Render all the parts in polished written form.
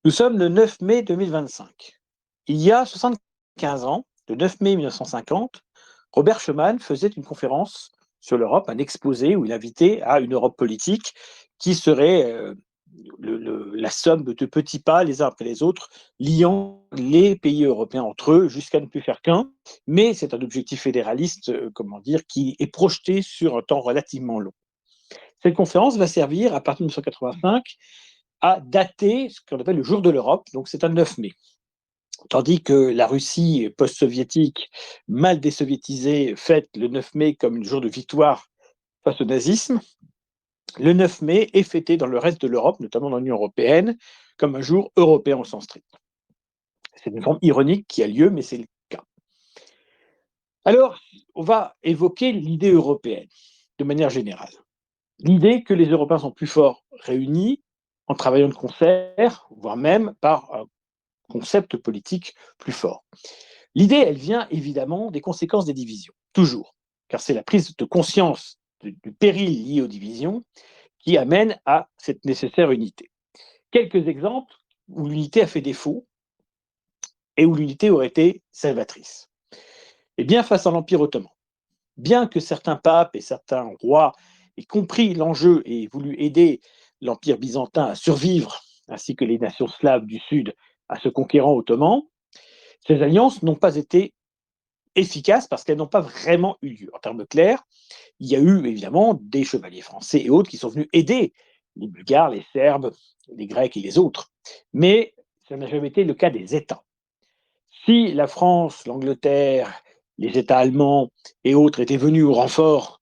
Nous sommes le 9 mai 2025. Il y a 75 ans, le 9 mai 1950, Robert Schuman faisait une conférence sur l'Europe, un exposé où il invitait à une Europe politique qui serait la somme de petits pas les uns après les autres, liant les pays européens entre eux jusqu'à ne plus faire qu'un. Mais c'est un objectif fédéraliste, comment dire, qui est projeté sur un temps relativement long. Cette conférence va servir, à partir de 1985, à dater ce qu'on appelle le jour de l'Europe, donc c'est un 9 mai. Tandis que la Russie post-soviétique, mal désoviétisée, fête le 9 mai comme un jour de victoire face au nazisme, le 9 mai est fêté dans le reste de l'Europe, notamment dans l'Union européenne, comme un jour européen au sens strict. C'est une forme ironique qui a lieu, mais c'est le cas. Alors, on va évoquer l'idée européenne de manière générale. L'idée que les Européens sont plus forts réunis, en travaillant de concert, voire même par un concept politique plus fort. L'idée, elle vient évidemment des conséquences des divisions, toujours, car c'est la prise de conscience du péril lié aux divisions qui amène à cette nécessaire unité. Quelques exemples où l'unité a fait défaut et où l'unité aurait été salvatrice. Et bien face à l'Empire ottoman, bien que certains papes et certains rois aient compris l'enjeu et voulu aider l'Empire byzantin à survivre, ainsi que les nations slaves du Sud à ce conquérant ottoman, ces alliances n'ont pas été efficaces parce qu'elles n'ont pas vraiment eu lieu. En termes clairs, il y a eu évidemment des chevaliers français et autres qui sont venus aider les Bulgares, les Serbes, les Grecs et les autres. Mais ça n'a jamais été le cas des États. Si la France, l'Angleterre, les États allemands et autres étaient venus au renfort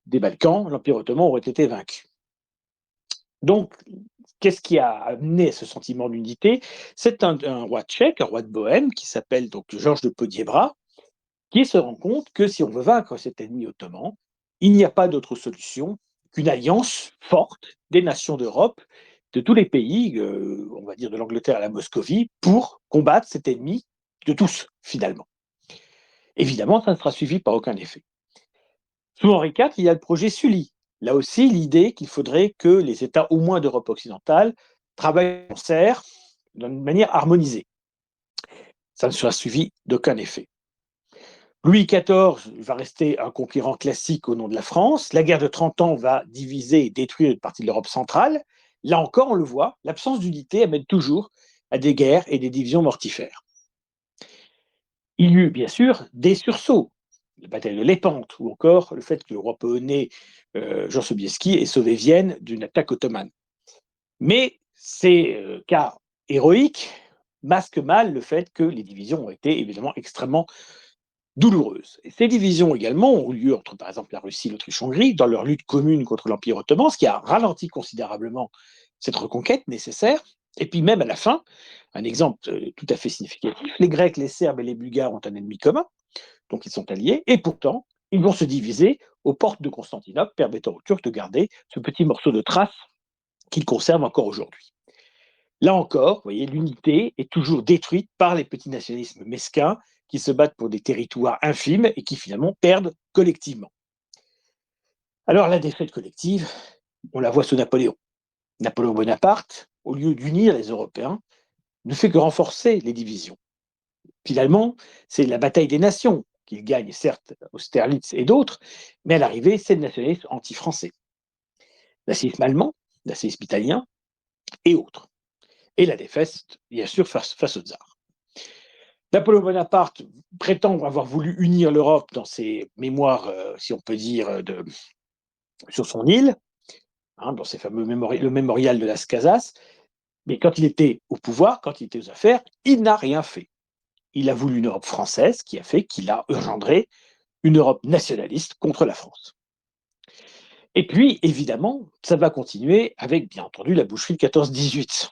des Balkans, l'Empire ottoman aurait été vaincu. Donc, qu'est-ce qui a amené ce sentiment d'unité? C'est un roi tchèque, un roi de Bohême, qui s'appelle donc Georges de Podiebra, qui se rend compte que si on veut vaincre cet ennemi ottoman, il n'y a pas d'autre solution qu'une alliance forte des nations d'Europe, de tous les pays, on va dire de l'Angleterre à la Moscovie, pour combattre cet ennemi de tous, finalement. Évidemment, ça ne sera suivi par aucun effet. Sous Henri IV, il y a le projet Sully. Là aussi, l'idée qu'il faudrait que les États, au moins d'Europe occidentale, travaillent en concert d'une manière harmonisée. Ça ne sera suivi d'aucun effet. Louis XIV va rester un conquérant classique au nom de la France. La guerre de 30 ans va diviser et détruire une partie de l'Europe centrale. Là encore, on le voit, l'absence d'unité amène toujours à des guerres et des divisions mortifères. Il y eut bien sûr des sursauts, la bataille de Lépante, ou encore le fait que le roi polonais Jean Sobieski ait sauvé Vienne d'une attaque ottomane. Mais ces cas héroïques masquent mal le fait que les divisions ont été évidemment extrêmement douloureuses. Et ces divisions également ont eu lieu entre, par exemple, la Russie et l'Autriche-Hongrie dans leur lutte commune contre l'Empire ottoman, ce qui a ralenti considérablement cette reconquête nécessaire. Et puis même à la fin, un exemple tout à fait significatif, les Grecs, les Serbes et les Bulgares ont un ennemi commun, donc ils sont alliés, et pourtant, ils vont se diviser aux portes de Constantinople, permettant aux Turcs de garder ce petit morceau de trace qu'ils conservent encore aujourd'hui. Là encore, vous voyez, l'unité est toujours détruite par les petits nationalismes mesquins qui se battent pour des territoires infimes et qui finalement perdent collectivement. Alors la défaite collective, on la voit sous Napoléon. Napoléon Bonaparte, au lieu d'unir les Européens, ne fait que renforcer les divisions. Finalement, c'est la bataille des nations qu'il gagne, certes, Austerlitz et d'autres, mais à l'arrivée, c'est le nationalisme anti-français. Nazisme allemand, nazisme italien et autres. Et la défaite, bien sûr, face au tsar. Napoléon Bonaparte prétend avoir voulu unir l'Europe dans ses mémoires, si on peut dire, sur son île, dans ses fameux le mémorial de Las Casas, mais quand il était au pouvoir, quand il était aux affaires, il n'a rien fait. Il a voulu une Europe française qui a fait qu'il a engendré une Europe nationaliste contre la France. Et puis, évidemment, ça va continuer avec, bien entendu, la boucherie de 14-18.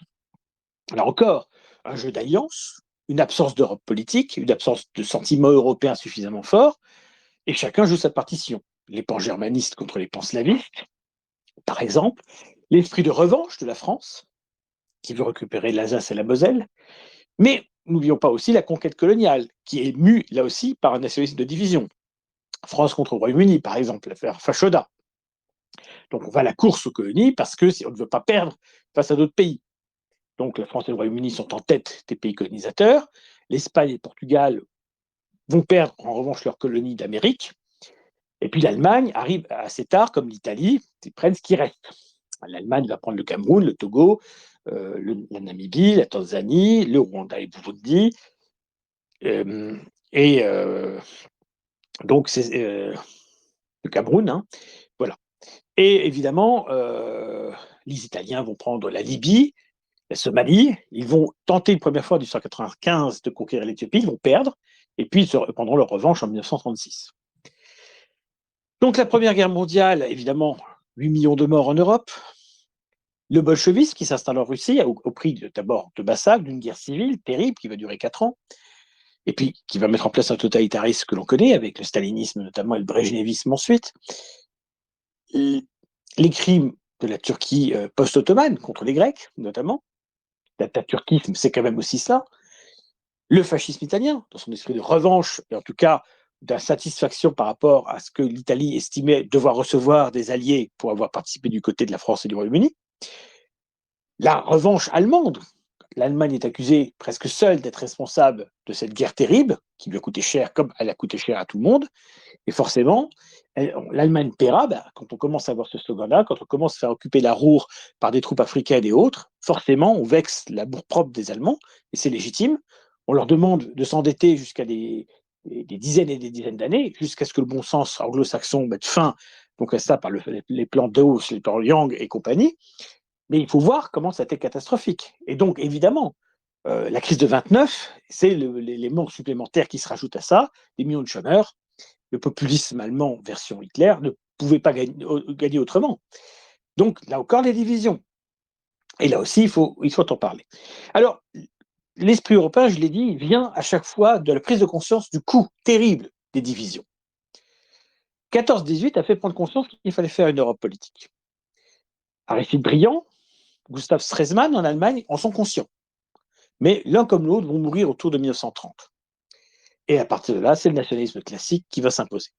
Là encore, un jeu d'alliance, une absence d'Europe politique, une absence de sentiment européen suffisamment fort, et chacun joue sa partition. Les pan-germanistes contre les pan-slavistes, par exemple, l'esprit de revanche de la France, qui veut récupérer l'Alsace et la Moselle, mais n'oublions pas aussi la conquête coloniale, qui est mue, là aussi, par un nationalisme de division. France contre le Royaume-Uni, par exemple, l'affaire Fachoda. Donc on va à la course aux colonies parce que si on ne veut pas perdre face à d'autres pays. Donc la France et le Royaume-Uni sont en tête des pays colonisateurs. L'Espagne et le Portugal vont perdre en revanche leurs colonies d'Amérique. Et puis l'Allemagne arrive assez tard, comme l'Italie, ils prennent ce qui reste. L'Allemagne va prendre le Cameroun, le Togo, la Namibie, la Tanzanie, le Rwanda et le Burundi. Et donc c'est le Cameroun, hein, voilà. Et évidemment, les Italiens vont prendre la Libye, la Somalie. Ils vont tenter une première fois en 1895 de conquérir l'Éthiopie, ils vont perdre, et puis ils prendront leur revanche en 1936. Donc la Première Guerre mondiale, évidemment, 8 millions de morts en Europe. Le bolchevisme qui s'installe en Russie au prix d'abord de massacres, d'une guerre civile terrible qui va durer 4 ans, et puis qui va mettre en place un totalitarisme que l'on connaît, avec le stalinisme notamment et le brejnevisme ensuite. Les crimes de la Turquie post-ottomane contre les Grecs, notamment. L'atatürkisme, c'est quand même aussi ça. Le fascisme italien, dans son esprit de revanche, et en tout cas d'insatisfaction par rapport à ce que l'Italie estimait devoir recevoir des alliés pour avoir participé du côté de la France et du Royaume-Uni. La revanche allemande. L'Allemagne est accusée presque seule d'être responsable de cette guerre terrible, qui lui a coûté cher, comme elle a coûté cher à tout le monde. Et forcément, l'Allemagne paiera, quand on commence à voir ce slogan-là, quand on commence à faire occuper la Ruhr par des troupes africaines et autres, forcément, on vexe l'amour propre des Allemands, et c'est légitime. On leur demande de s'endetter jusqu'à des dizaines et des dizaines d'années, jusqu'à ce que le bon sens anglo-saxon mette fin donc à ça par les plans Dawes, les plans Young et compagnie. Mais il faut voir comment ça a été catastrophique. Et donc, évidemment, la crise de 29, c'est l'élément supplémentaire qui se rajoute à ça, des millions de chômeurs. Le populisme allemand version Hitler ne pouvait pas gagner autrement. Donc, là encore, les divisions. Et là aussi, il faut en parler. Alors, l'esprit européen, je l'ai dit, vient à chaque fois de la prise de conscience du coût terrible des divisions. 14-18 a fait prendre conscience qu'il fallait faire une Europe politique. Aristide Briand, Gustav Stresemann en Allemagne en sont conscients. Mais l'un comme l'autre vont mourir autour de 1930. Et à partir de là, c'est le nationalisme classique qui va s'imposer.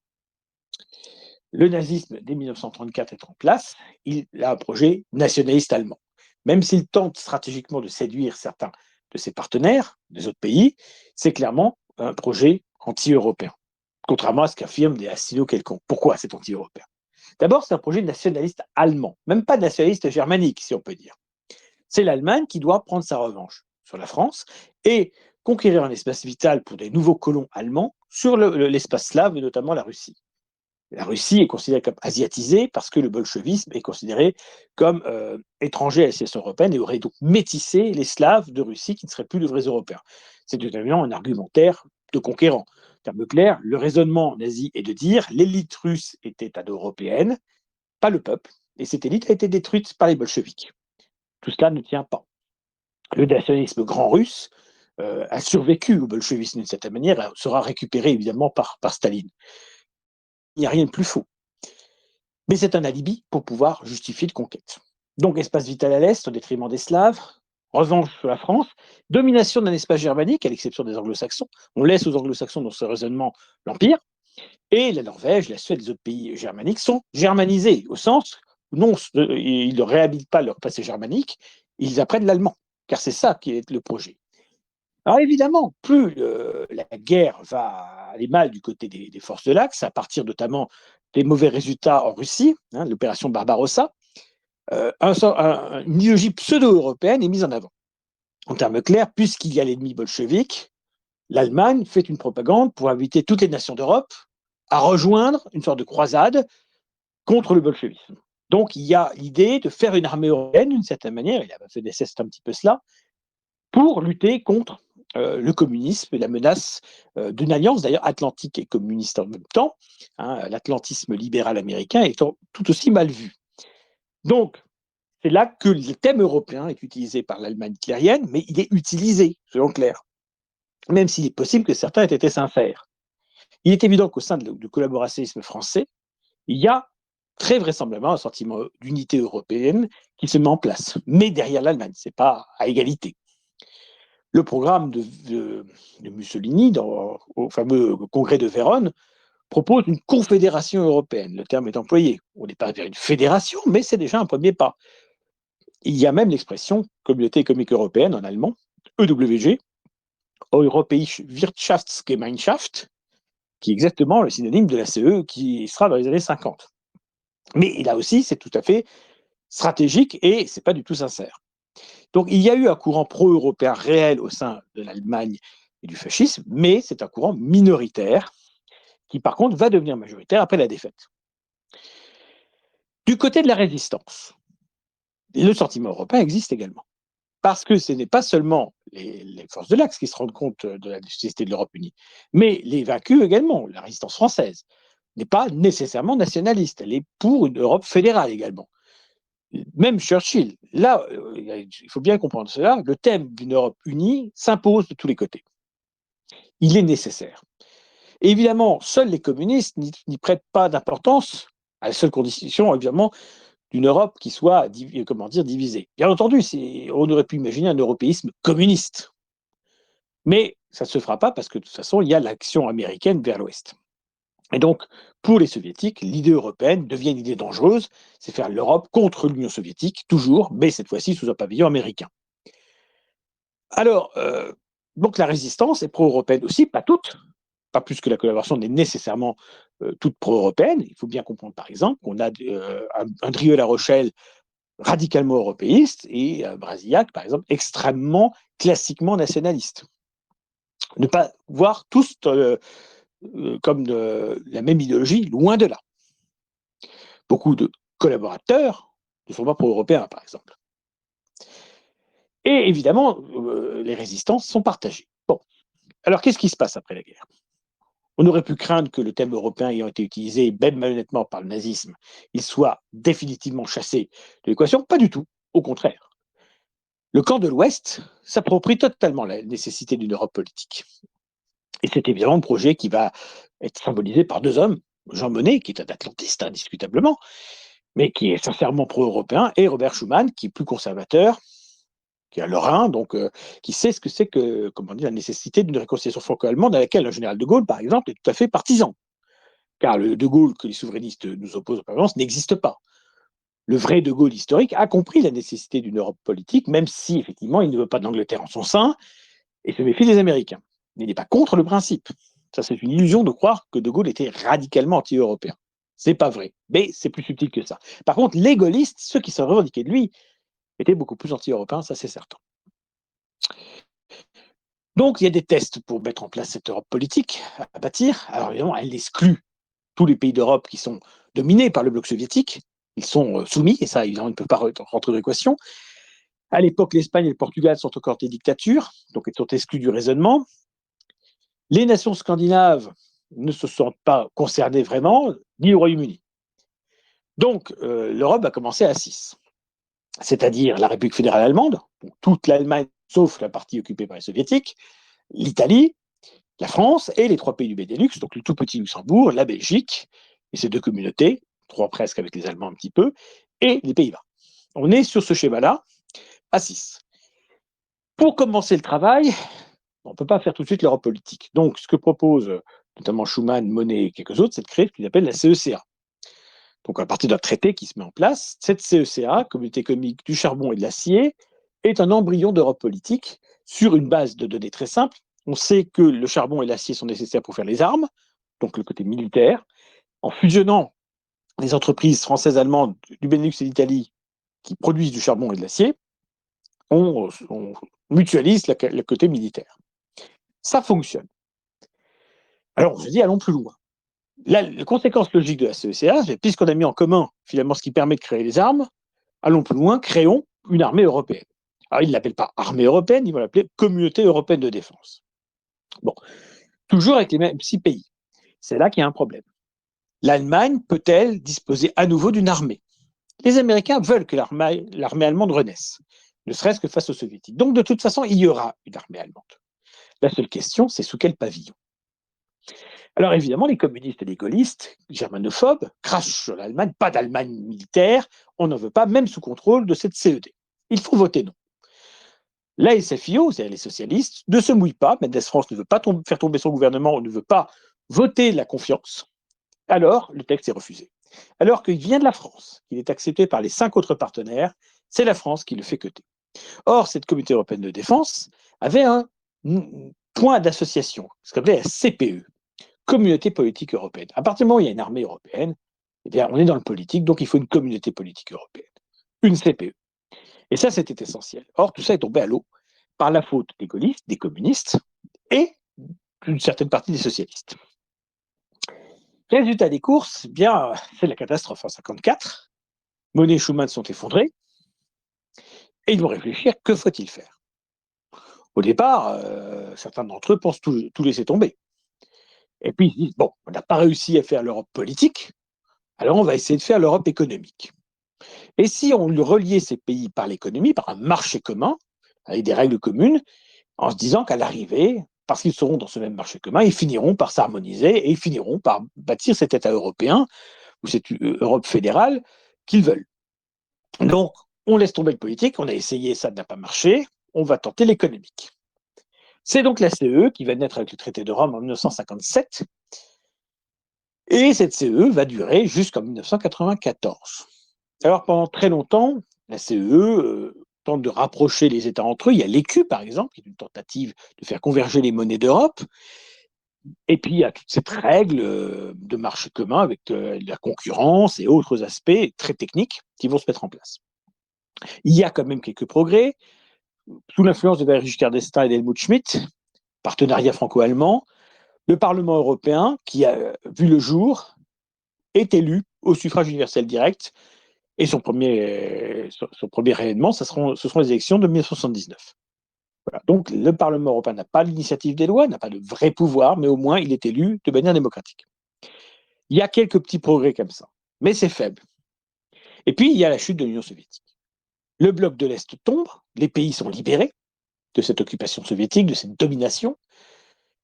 Le nazisme, dès 1934, est en place. Il a un projet nationaliste allemand. Même s'il tente stratégiquement de séduire certains de ses partenaires, des autres pays, c'est clairement un projet anti-européen. Contrairement à ce qu'affirment des hastiaux quelconques. Pourquoi c'est anti-européen? D'abord, c'est un projet nationaliste allemand, même pas nationaliste germanique, si on peut dire. C'est l'Allemagne qui doit prendre sa revanche sur la France et conquérir un espace vital pour des nouveaux colons allemands sur l'espace slave, et notamment la Russie. La Russie est considérée comme asiatisée parce que le bolchevisme est considéré comme étranger à la situation européenne et aurait donc métissé les Slaves de Russie qui ne seraient plus de vrais Européens. C'est évidemment un argumentaire de conquérant. En termes clairs, le raisonnement nazi est de dire l'élite russe était ado-européenne, pas le peuple, et cette élite a été détruite par les bolcheviks. Tout cela ne tient pas. Le nationalisme grand russe a survécu au bolchevisme d'une certaine manière, sera récupéré évidemment par Staline. Il n'y a rien de plus faux. Mais c'est un alibi pour pouvoir justifier de conquête. Donc espace vital à l'Est au détriment des Slaves, revanche sur la France, domination d'un espace germanique à l'exception des Anglo-Saxons. On laisse aux Anglo-Saxons dans ce raisonnement l'Empire, et la Norvège, la Suède, les autres pays germaniques sont germanisés, au sens où non, ils ne réhabilitent pas leur passé germanique, ils apprennent l'allemand, car c'est ça qui est le projet. Alors évidemment, plus la guerre va aller mal du côté des forces de l'Axe, à partir notamment des mauvais résultats en Russie, l'opération Barbarossa, une idéologie pseudo-européenne est mise en avant. En termes clairs, puisqu'il y a l'ennemi bolchevique, l'Allemagne fait une propagande pour inviter toutes les nations d'Europe à rejoindre une sorte de croisade contre le bolchevisme. Donc il y a l'idée de faire une armée européenne d'une certaine manière, et la FNSS c'est un petit peu cela, pour lutter contre le communisme et la menace d'une alliance, d'ailleurs atlantique et communiste en même temps, l'atlantisme libéral américain étant tout aussi mal vu. Donc, c'est là que le thème européen est utilisé par l'Allemagne hitlérienne, mais il est utilisé, soyons clairs, même s'il est possible que certains aient été sincères. Il est évident qu'au sein du collaborationnisme français, il y a très vraisemblablement un sentiment d'unité européenne qui se met en place, mais derrière l'Allemagne, ce n'est pas à égalité. Le programme de Mussolini, au fameux congrès de Vérone, propose une confédération européenne. Le terme est employé. On n'est pas vers une fédération, mais c'est déjà un premier pas. Il y a même l'expression Communauté économique européenne en allemand, EWG, Europäische Wirtschaftsgemeinschaft, qui est exactement le synonyme de la CE qui sera dans les années 50. Mais là aussi, c'est tout à fait stratégique et c'est pas du tout sincère. Donc il y a eu un courant pro-européen réel au sein de l'Allemagne et du fascisme, mais c'est un courant minoritaire qui par contre va devenir majoritaire après la défaite. Du côté de la résistance, le sentiment européen existe également. Parce que ce n'est pas seulement les forces de l'Axe qui se rendent compte de la nécessité de l'Europe unie, mais les vaincus également. La résistance française n'est pas nécessairement nationaliste, elle est pour une Europe fédérale également. Même Churchill, là, il faut bien comprendre cela, le thème d'une Europe unie s'impose de tous les côtés. Il est nécessaire. Et évidemment, seuls les communistes n'y prêtent pas d'importance, à la seule condition, évidemment, d'une Europe qui soit divisée. Bien entendu, on aurait pu imaginer un européisme communiste. Mais ça ne se fera pas parce que de toute façon, il y a l'action américaine vers l'Ouest. Et donc, pour les soviétiques, l'idée européenne devient une idée dangereuse, c'est faire l'Europe contre l'Union soviétique, toujours, mais cette fois-ci sous un pavillon américain. Alors, donc la résistance est pro-européenne aussi, pas toute, pas plus que la collaboration n'est nécessairement toute pro-européenne. Il faut bien comprendre, par exemple, qu'on a un Drieux-La Rochelle radicalement européiste et Brasillac, par exemple, extrêmement classiquement nationaliste. Ne pas voir tous comme la même idéologie, loin de là. Beaucoup de collaborateurs ne sont pas pro-européens, par exemple. Et évidemment, les résistances sont partagées. Bon, alors qu'est-ce qui se passe après la guerre? On aurait pu craindre que le thème européen ayant été utilisé, même malhonnêtement par le nazisme, il soit définitivement chassé de l'équation. Pas du tout, au contraire. Le camp de l'Ouest s'approprie totalement la nécessité d'une Europe politique. Et c'est évidemment un projet qui va être symbolisé par deux hommes, Jean Monnet, qui est un atlantiste indiscutablement, mais qui est sincèrement pro-européen, et Robert Schuman, qui est plus conservateur, qui est un Lorrain, donc qui sait ce que c'est que, comment dire, la nécessité d'une réconciliation franco-allemande à laquelle le général de Gaulle, par exemple, est tout à fait partisan. Car le de Gaulle que les souverainistes nous opposent en permanence n'existe pas. Le vrai de Gaulle historique a compris la nécessité d'une Europe politique, même si, effectivement, il ne veut pas d'Angleterre en son sein, et se méfie des Américains. Mais il n'est pas contre le principe. Ça, c'est une illusion de croire que De Gaulle était radicalement anti-européen. C'est pas vrai, mais c'est plus subtil que ça. Par contre, les gaullistes, ceux qui se revendiquaient de lui, étaient beaucoup plus anti-européens, ça c'est certain. Donc, il y a des tests pour mettre en place cette Europe politique à bâtir. Alors, évidemment, elle exclut tous les pays d'Europe qui sont dominés par le bloc soviétique. Ils sont soumis, et ça, évidemment, ne peut pas rentrer dans l'équation. À l'époque, l'Espagne et le Portugal sont encore des dictatures, donc ils sont exclus du raisonnement. Les nations scandinaves ne se sentent pas concernées vraiment, ni le Royaume-Uni. Donc, l'Europe va commencer à 6, c'est-à-dire la République fédérale allemande, donc toute l'Allemagne, sauf la partie occupée par les soviétiques, l'Italie, la France et les 3 pays du Benelux, donc le tout petit Luxembourg, la Belgique, et ces 2 communautés, 3 presque avec les Allemands un petit peu, et les Pays-Bas. On est sur ce schéma-là, à 6. Pour commencer le travail, on ne peut pas faire tout de suite l'Europe politique. Donc, ce que propose notamment Schuman, Monnet et quelques autres, c'est de créer ce qu'ils appellent la CECA. Donc, à partir d'un traité qui se met en place, cette CECA, Communauté économique du charbon et de l'acier, est un embryon d'Europe politique sur une base de données très simple. On sait que le charbon et l'acier sont nécessaires pour faire les armes, donc le côté militaire. En fusionnant les entreprises françaises, allemandes, du Benelux et d'Italie qui produisent du charbon et de l'acier, on mutualise le côté militaire. Ça fonctionne. Alors, on se dit, allons plus loin. La conséquence logique de la CECA, c'est puisqu'on a mis en commun finalement ce qui permet de créer les armes, allons plus loin, créons une armée européenne. Alors, ils ne l'appellent pas armée européenne, ils vont l'appeler Communauté européenne de défense. Bon, toujours avec les mêmes 6 pays. C'est là qu'il y a un problème. L'Allemagne peut-elle disposer à nouveau d'une armée? Les Américains veulent que l'armée allemande renaisse, ne serait-ce que face aux Soviétiques. Donc, de toute façon, il y aura une armée allemande. La seule question, c'est sous quel pavillon? Alors évidemment, les communistes et les gaullistes, germanophobes, crachent sur l'Allemagne, pas d'Allemagne militaire, on n'en veut pas, même sous contrôle de cette CED. Il faut voter non. La SFIO, c'est-à-dire les socialistes, ne se mouille pas, Mendès France ne veut pas faire tomber son gouvernement, on ne veut pas voter la confiance, alors le texte est refusé. Alors qu'il vient de la France, qu'il est accepté par les 5 autres partenaires, C'est la France qui le fait queuter. Or, cette communauté européenne de défense avait un point d'association, ce qu'on appelait la CPE, Communauté politique européenne. À partir du moment où il y a une armée européenne, eh bien, on est dans le politique, donc il faut une communauté politique européenne, une CPE. Et ça, c'était essentiel. Or, tout ça est tombé à l'eau par la faute des gaullistes, des communistes et d'une certaine partie des socialistes. Résultat des courses, eh bien, c'est la catastrophe en 1954. Monnet et Schuman sont effondrés et ils vont réfléchir, que faut-il faire? Au départ, certains d'entre eux pensent tout laisser tomber. Et puis ils se disent, bon, on n'a pas réussi à faire l'Europe politique, alors on va essayer de faire l'Europe économique. Et si on reliait ces pays par l'économie, par un marché commun, avec des règles communes, en se disant qu'à l'arrivée, parce qu'ils seront dans ce même marché commun, ils finiront par s'harmoniser et ils finiront par bâtir cet État européen ou cette Europe fédérale qu'ils veulent. Donc, on laisse tomber le politique, on a essayé, ça n'a pas marché, on va tenter l'économique. C'est donc la CE qui va naître avec le traité de Rome en 1957, et cette CE va durer jusqu'en 1994. Alors, pendant très longtemps, la CE tente de rapprocher les États entre eux. Il y a l'ECU, par exemple, qui est une tentative de faire converger les monnaies d'Europe. Et puis, il y a toute cette règle de marché commun avec la concurrence et autres aspects très techniques qui vont se mettre en place. Il y a quand même quelques progrès. Sous l'influence de Valéry Giscard d'Estaing et d'Helmut Schmidt, partenariat franco-allemand, le Parlement européen, qui a vu le jour, est élu au suffrage universel direct. Et son premier événement, ce seront les élections de 1979. Voilà. Donc, le Parlement européen n'a pas l'initiative des lois, n'a pas de vrai pouvoir, mais au moins, il est élu de manière démocratique. Il y a quelques petits progrès comme ça, mais c'est faible. Et puis, il y a la chute de l'Union soviétique. Le bloc de l'Est tombe, les pays sont libérés de cette occupation soviétique, de cette domination.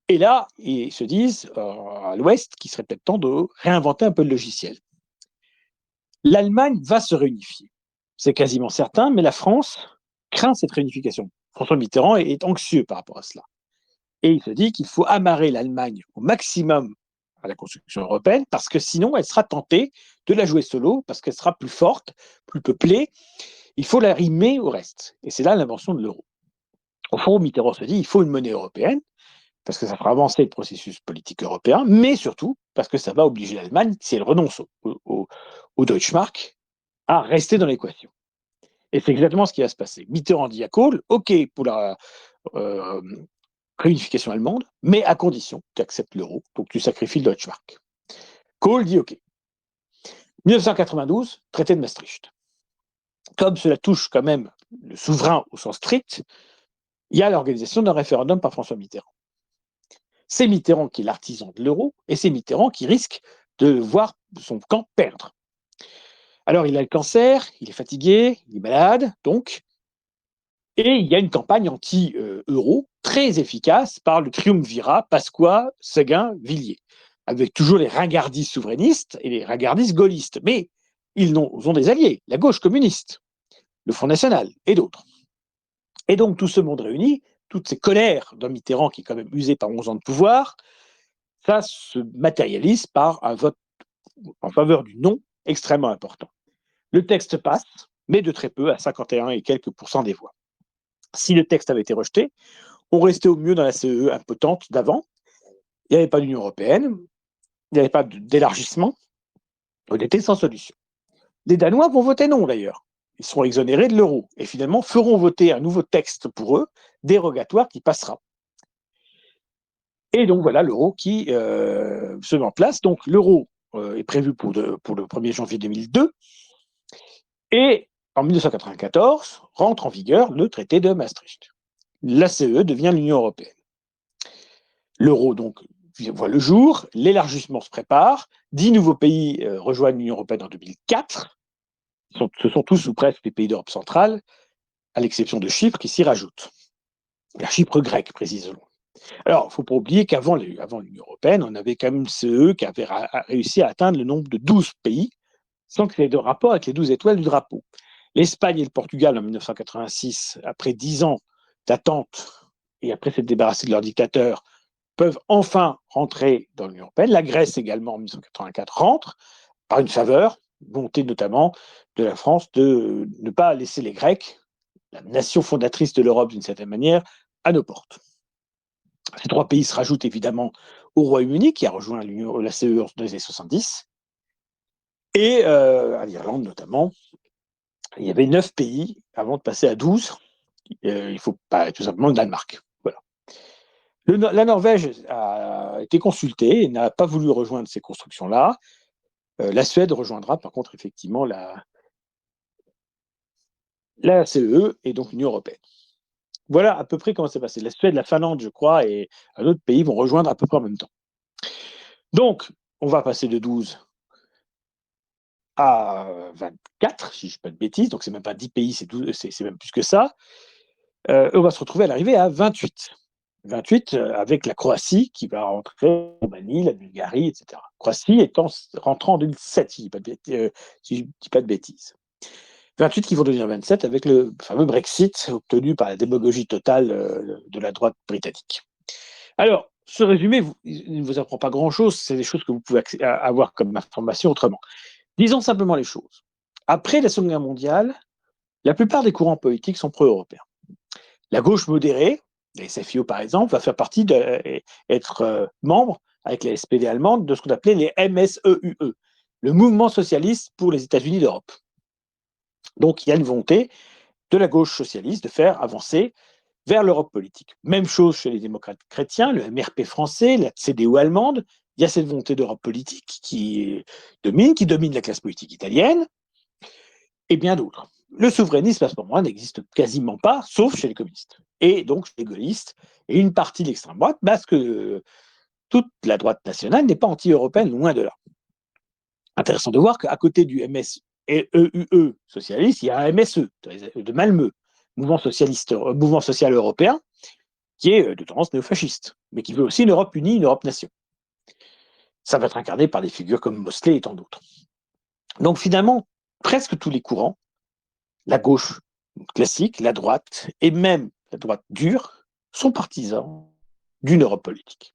Et là, ils se disent, à l'Ouest, qu'il serait peut-être temps de réinventer un peu le logiciel. L'Allemagne va se réunifier. C'est quasiment certain, mais la France craint cette réunification. François Mitterrand est anxieux par rapport à cela. Et il se dit qu'il faut amarrer l'Allemagne au maximum à la construction européenne, parce que sinon, elle sera tentée de la jouer solo, parce qu'elle sera plus forte, plus peuplée. Il faut la rimer au reste. Et c'est là l'invention de l'euro. Au fond, Mitterrand se dit qu'il faut une monnaie européenne, parce que ça fera avancer le processus politique européen, mais surtout parce que ça va obliger l'Allemagne, si elle renonce au Deutschmark, à rester dans l'équation. Et c'est exactement ce qui va se passer. Mitterrand dit à Kohl, OK pour la réunification allemande, mais à condition que tu acceptes l'euro, donc tu sacrifies le Deutschmark. Kohl dit OK. 1992, traité de Maastricht. Comme cela touche quand même le souverain au sens strict, il y a l'organisation d'un référendum par François Mitterrand. C'est Mitterrand qui est l'artisan de l'euro, et c'est Mitterrand qui risque de voir son camp perdre. Alors, il a le cancer, il est fatigué, il est malade, donc, et il y a une campagne anti-euro très efficace par le triumvirat Pasqua, Séguin, Villiers, avec toujours les ringardistes souverainistes et les ringardistes gaullistes. Mais ils ont des alliés, la gauche communiste, le Front National et d'autres. Et donc, tout ce monde réuni, toutes ces colères d'un Mitterrand qui est quand même usé par 11 ans de pouvoir, ça se matérialise par un vote en faveur du non extrêmement important. Le texte passe, mais de très peu, à 51 et quelques % des voix. Si le texte avait été rejeté, on restait au mieux dans la CE impotente d'avant. Il n'y avait pas d'Union européenne, il n'y avait pas d'élargissement, on était sans solution. Les Danois vont voter non d'ailleurs. Ils seront exonérés de l'euro et finalement feront voter un nouveau texte pour eux, dérogatoire, qui passera. Et donc voilà l'euro qui se met en place. Donc l'euro est prévu pour le 1er janvier 2002. Et en 1994, rentre en vigueur le traité de Maastricht. La CE devient l'Union européenne. L'euro, donc, voit le jour, l'élargissement se prépare, 10 nouveaux pays rejoignent l'Union européenne en 2004. Ce sont tous ou presque les pays d'Europe centrale, à l'exception de Chypre qui s'y rajoute. La Chypre grecque, précisément. Alors, il ne faut pas oublier qu'avant l'Union européenne, on avait quand même CE qui avait réussi à atteindre le nombre de 12 pays, sans qu'il y ait de rapport avec les 12 étoiles du drapeau. L'Espagne et le Portugal, en 1986, après 10 ans d'attente et après s'être débarrassés de leur dictateur, peuvent enfin rentrer dans l'Union européenne. La Grèce également, en 1984, rentre par une faveur, volonté notamment de la France de ne pas laisser les Grecs, la nation fondatrice de l'Europe d'une certaine manière, à nos portes. Ces trois pays se rajoutent évidemment au Royaume-Uni, qui a rejoint la CE dans les années 70, et à l'Irlande notamment. Il y avait 9 pays avant de passer à 12. Il faut pas tout simplement le Danemark. Voilà. La Norvège a été consultée et n'a pas voulu rejoindre ces constructions-là. La Suède rejoindra par contre effectivement la CE et donc l'Union européenne. Voilà à peu près comment c'est passé. La Suède, la Finlande, je crois, et un autre pays vont rejoindre à peu près en même temps. Donc, on va passer de 12 à 24, si je ne dis pas de bêtises, donc c'est même pas 10 pays, c'est même plus que ça. On va se retrouver à l'arrivée à 28. 28 avec la Croatie qui va rentrer, la Roumanie, la Bulgarie, etc. Croatie rentrant en 2007, si je ne dis pas de bêtises. 28 qui vont devenir 27 avec le fameux Brexit obtenu par la démagogie totale de la droite britannique. Alors, ce résumé, il ne vous apprend pas grand-chose, c'est des choses que vous pouvez avoir comme information autrement. Disons simplement les choses. Après la Seconde Guerre mondiale, la plupart des courants politiques sont pro-européens. La gauche modérée, la SFIO par exemple, va faire partie être membre, avec la SPD allemande, de ce qu'on appelait les MSEUE, le mouvement socialiste pour les États-Unis d'Europe. Donc il y a une volonté de la gauche socialiste de faire avancer vers l'Europe politique. Même chose chez les démocrates chrétiens, le MRP français, la CDU allemande, il y a cette volonté d'Europe politique qui domine la classe politique italienne, et bien d'autres. Le souverainisme, à ce moment-là, n'existe quasiment pas, sauf chez les communistes. Et donc chez les gaullistes, et une partie de l'extrême droite, parce que toute la droite nationale n'est pas anti-européenne, loin de là. Intéressant de voir qu'à côté du MSEUE socialiste, il y a un MSE de Malmö, mouvement social européen, qui est de tendance néofasciste, mais qui veut aussi une Europe unie, une Europe nation. Ça va être incarné par des figures comme Mosley et tant d'autres. Donc finalement, presque tous les courants, la gauche classique, la droite, et même la droite dure, sont partisans d'une Europe politique.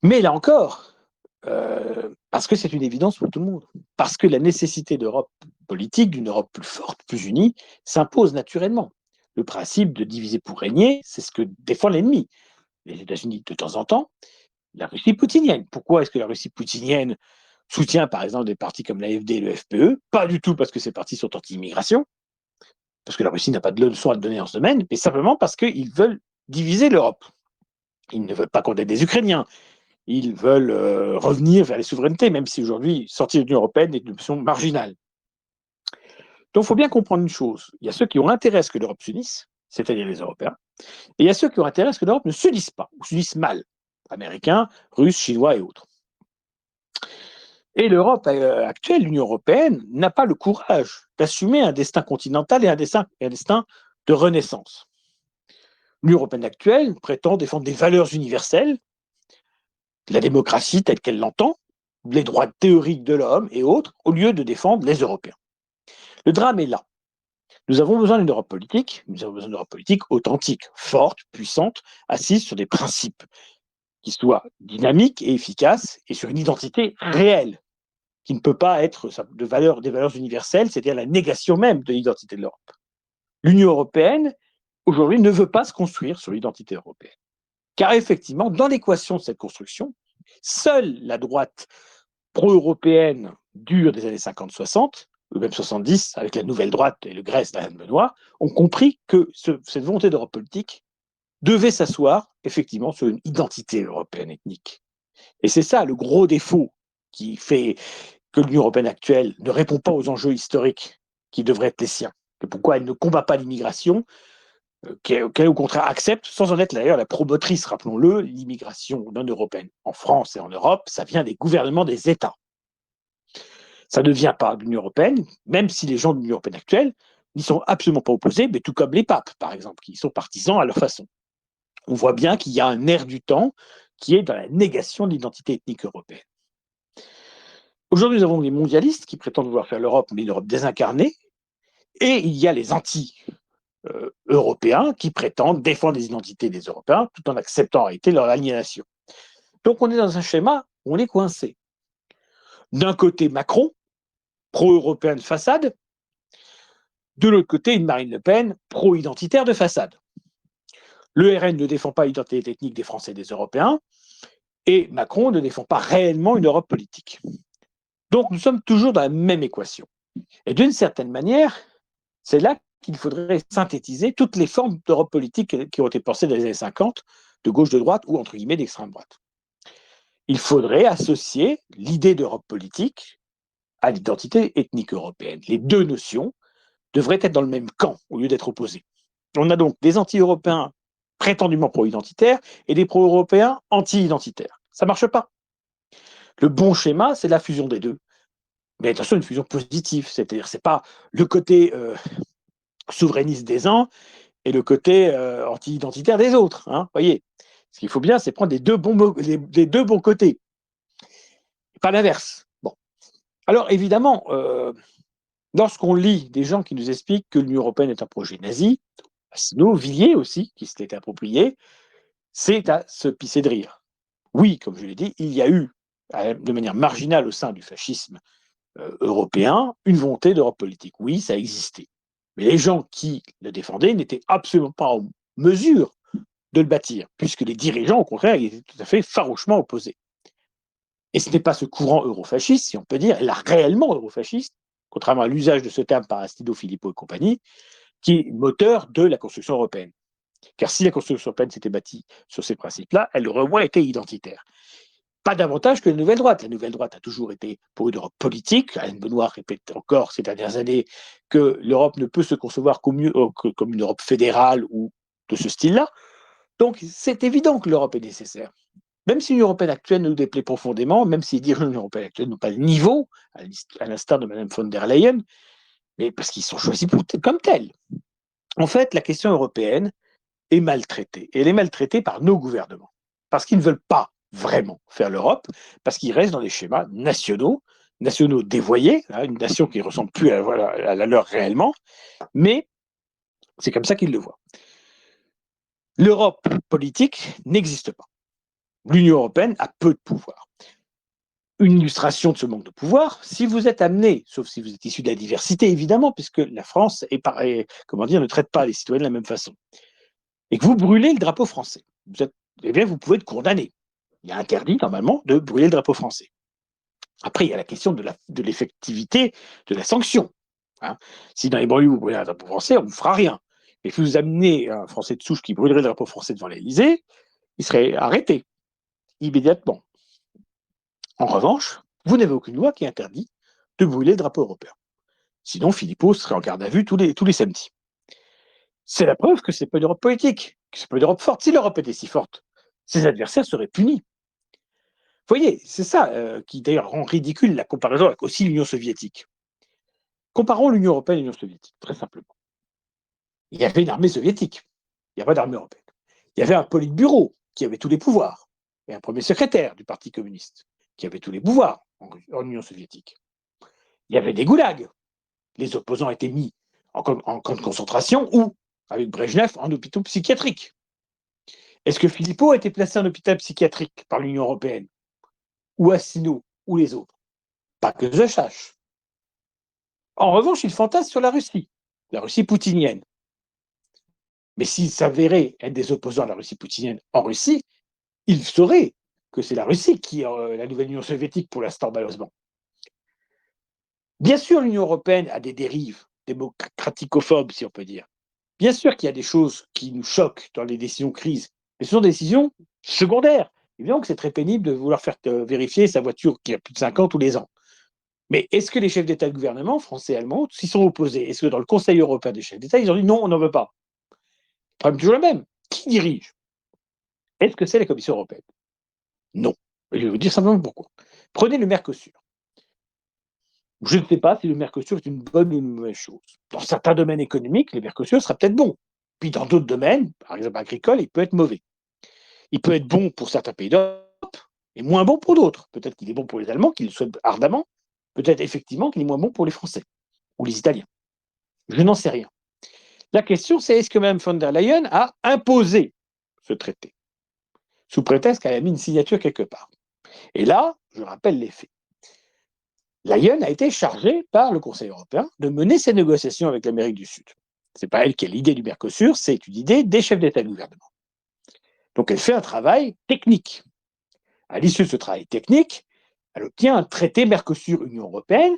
Mais là encore, parce que c'est une évidence pour tout le monde, parce que la nécessité d'Europe politique, d'une Europe plus forte, plus unie, s'impose naturellement. Le principe de diviser pour régner, c'est ce que défend l'ennemi. Les États-Unis, de temps en temps, la Russie poutinienne. Pourquoi est-ce que la Russie poutinienne soutient, par exemple, des partis comme l'AfD et le FPE? Pas du tout parce que ces partis sont anti-immigration, parce que la Russie n'a pas de leçon à donner dans ce domaine, mais simplement parce qu'ils veulent diviser l'Europe. Ils ne veulent pas qu'on ait des Ukrainiens. Ils veulent revenir vers les souverainetés, même si aujourd'hui, sortir de l'Union européenne est une option marginale. Donc, il faut bien comprendre une chose. Il y a ceux qui ont intérêt à ce que l'Europe s'unisse, c'est-à-dire les Européens, et il y a ceux qui ont intérêt à ce que l'Europe ne s'unisse pas, ou s'unisse mal. Américains, Russes, Chinois et autres. Et l'Europe actuelle, l'Union européenne, n'a pas le courage d'assumer un destin continental et un destin de renaissance. L'Union européenne actuelle prétend défendre des valeurs universelles, la démocratie telle qu'elle l'entend, les droits théoriques de l'homme et autres, au lieu de défendre les Européens. Le drame est là. Nous avons besoin d'une Europe politique, nous avons besoin d'une Europe politique authentique, forte, puissante, assise sur des principes qui soient dynamiques et efficaces et sur une identité réelle, qui ne peut pas être des valeurs universelles, c'est-à-dire la négation même de l'identité de l'Europe. L'Union européenne, aujourd'hui, ne veut pas se construire sur l'identité européenne. Car effectivement, dans l'équation de cette construction, seule la droite pro-européenne dure des années 50-60, ou même 70, avec la nouvelle droite et le Grèce d'Alain Benoît, ont compris que cette volonté d'Europe politique devait s'asseoir effectivement sur une identité européenne ethnique. Et c'est ça le gros défaut qui fait que l'Union européenne actuelle ne répond pas aux enjeux historiques qui devraient être les siens. Et pourquoi elle ne combat pas l'immigration, qu'elle au contraire accepte, sans en être d'ailleurs la promotrice, rappelons-le, l'immigration non européenne en France et en Europe, ça vient des gouvernements des États. Ça ne vient pas de l'Union européenne, même si les gens de l'Union européenne actuelle n'y sont absolument pas opposés, mais tout comme les papes, par exemple, qui sont partisans à leur façon. On voit bien qu'il y a un air du temps qui est dans la négation de l'identité ethnique européenne. Aujourd'hui, nous avons les mondialistes qui prétendent vouloir faire l'Europe, mais une Europe désincarnée, et il y a les anti-européens qui prétendent défendre les identités des Européens tout en acceptant en réalité leur aliénation. Donc on est dans un schéma où on est coincé. D'un côté, Macron, pro-européen de façade, de l'autre côté, une Marine Le Pen, pro-identitaire de façade. Le RN ne défend pas l'identité technique des Français et des Européens, et Macron ne défend pas réellement une Europe politique. Donc nous sommes toujours dans la même équation. Et d'une certaine manière, c'est là qu'il faudrait synthétiser toutes les formes d'Europe politique qui ont été pensées dans les années 50, de gauche, de droite ou entre guillemets d'extrême droite. Il faudrait associer l'idée d'Europe politique à l'identité ethnique européenne. Les deux notions devraient être dans le même camp au lieu d'être opposées. On a donc des anti-européens prétendument pro-identitaires et des pro-européens anti-identitaires. Ça ne marche pas. Le bon schéma, c'est la fusion des deux. Mais attention, une fusion positive, c'est-à-dire c'est pas le côté souverainiste des uns et le côté anti-identitaire des autres. Hein, voyez, ce qu'il faut bien, c'est prendre les deux bons côtés, pas l'inverse. Bon. Alors évidemment, lorsqu'on lit des gens qui nous expliquent que l'Union européenne est un projet nazi, Asselineau, Villiers aussi, qui se l'était approprié, c'est à se pisser de rire. Oui, comme je l'ai dit, il y a eu, de manière marginale au sein du fascisme européen, une volonté d'Europe politique. Oui, ça existait. Mais les gens qui le défendaient n'étaient absolument pas en mesure de le bâtir, puisque les dirigeants, au contraire, ils étaient tout à fait farouchement opposés. Et ce n'est pas ce courant eurofasciste, si on peut dire, là réellement eurofasciste, contrairement à l'usage de ce terme par Astidot, Philippot et compagnie, qui est moteur de la construction européenne. Car si la construction européenne s'était bâtie sur ces principes-là, elle aurait au moins été identitaire. Pas davantage que la Nouvelle Droite. La Nouvelle Droite a toujours été pour une Europe politique. Alain Benoît répète encore ces dernières années que l'Europe ne peut se concevoir comme une Europe fédérale ou de ce style-là. Donc c'est évident que l'Europe est nécessaire. Même si l'Union européenne actuelle nous déplaît profondément, même si les dirigeants de l'Union européenne actuelle n'ont pas le niveau, à l'instar de Mme von der Leyen, mais parce qu'ils sont choisis comme tels. En fait, la question européenne est maltraitée. Et elle est maltraitée par nos gouvernements. Parce qu'ils ne veulent pas vraiment faire l'Europe, parce qu'ils restent dans des schémas nationaux dévoyés, hein, une nation qui ne ressemble plus à la leur réellement, mais c'est comme ça qu'ils le voient. L'Europe politique n'existe pas. L'Union européenne a peu de pouvoir. Une illustration de ce manque de pouvoir, si vous êtes amené, sauf si vous êtes issu de la diversité évidemment, puisque la France ne traite pas les citoyens de la même façon, et que vous brûlez le drapeau français, eh bien vous pouvez être condamné. Il est interdit normalement de brûler le drapeau français. Après, il y a la question de l'effectivité de la sanction. Hein. Si dans les banlieues vous brûlez un drapeau français, on ne vous fera rien. Mais si vous amenez un Français de souche qui brûlerait le drapeau français devant l'Élysée, il serait arrêté immédiatement. En revanche, vous n'avez aucune loi qui interdit de brûler le drapeau européen. Sinon, Philippot serait en garde à vue tous les samedis. C'est la preuve que ce n'est pas une Europe politique, que ce n'est pas une Europe forte. Si l'Europe était si forte, ses adversaires seraient punis. Vous voyez, c'est ça qui d'ailleurs rend ridicule la comparaison avec aussi l'Union soviétique. Comparons l'Union européenne et l'Union soviétique, très simplement. Il y avait une armée soviétique, il n'y a pas d'armée européenne. Il y avait un politburo qui avait tous les pouvoirs, et un premier secrétaire du Parti communiste qui avait tous les pouvoirs en Union soviétique. Il y avait des goulags. Les opposants étaient mis en camp de concentration ou, avec Brejnev, en hôpitaux psychiatriques. Est-ce que Philippot a été placé en hôpital psychiatrique par l'Union européenne ou Asselineau ou les autres? Pas que je sache. En revanche, il fantasme sur la Russie poutinienne. Mais s'il s'avérait être des opposants à la Russie poutinienne en Russie, il saurait que c'est la Russie qui est la nouvelle Union soviétique pour l'instant, malheureusement. Bien sûr, l'Union européenne a des dérives démocraticophobes, si on peut dire. Bien sûr qu'il y a des choses qui nous choquent dans les décisions de crise, mais ce sont des décisions secondaires. Évidemment que c'est très pénible de vouloir faire vérifier sa voiture qui a plus de 5 ans tous les ans. Mais est-ce que les chefs d'État et de gouvernement, français et allemands, s'y sont opposés? Est-ce que dans le Conseil européen des chefs d'État, ils ont dit non, on n'en veut pas? Le problème est toujours le même. Qui dirige? Est-ce que c'est la Commission européenne? Non. Et je vais vous dire simplement pourquoi. Prenez le Mercosur. Je ne sais pas si le Mercosur est une bonne ou une mauvaise chose. Dans certains domaines économiques, le Mercosur sera peut-être bon. Puis dans d'autres domaines, par exemple agricole, il peut être mauvais. Il peut être bon pour certains pays d'Europe et moins bon pour d'autres. Peut-être qu'il est bon pour les Allemands, qu'ils le souhaitent ardemment. Peut-être effectivement qu'il est moins bon pour les Français ou les Italiens. Je n'en sais rien. La question, c'est est-ce que Mme von der Leyen a imposé ce traité sous prétexte qu'elle a mis une signature quelque part? Et là, je rappelle les faits. Lyon a été chargée par le Conseil européen de mener ces négociations avec l'Amérique du Sud. C'est pas elle qui a l'idée du Mercosur, c'est une idée des chefs d'État et de gouvernement. Donc elle fait un travail technique. À l'issue de ce travail technique, elle obtient un traité Mercosur-Union européenne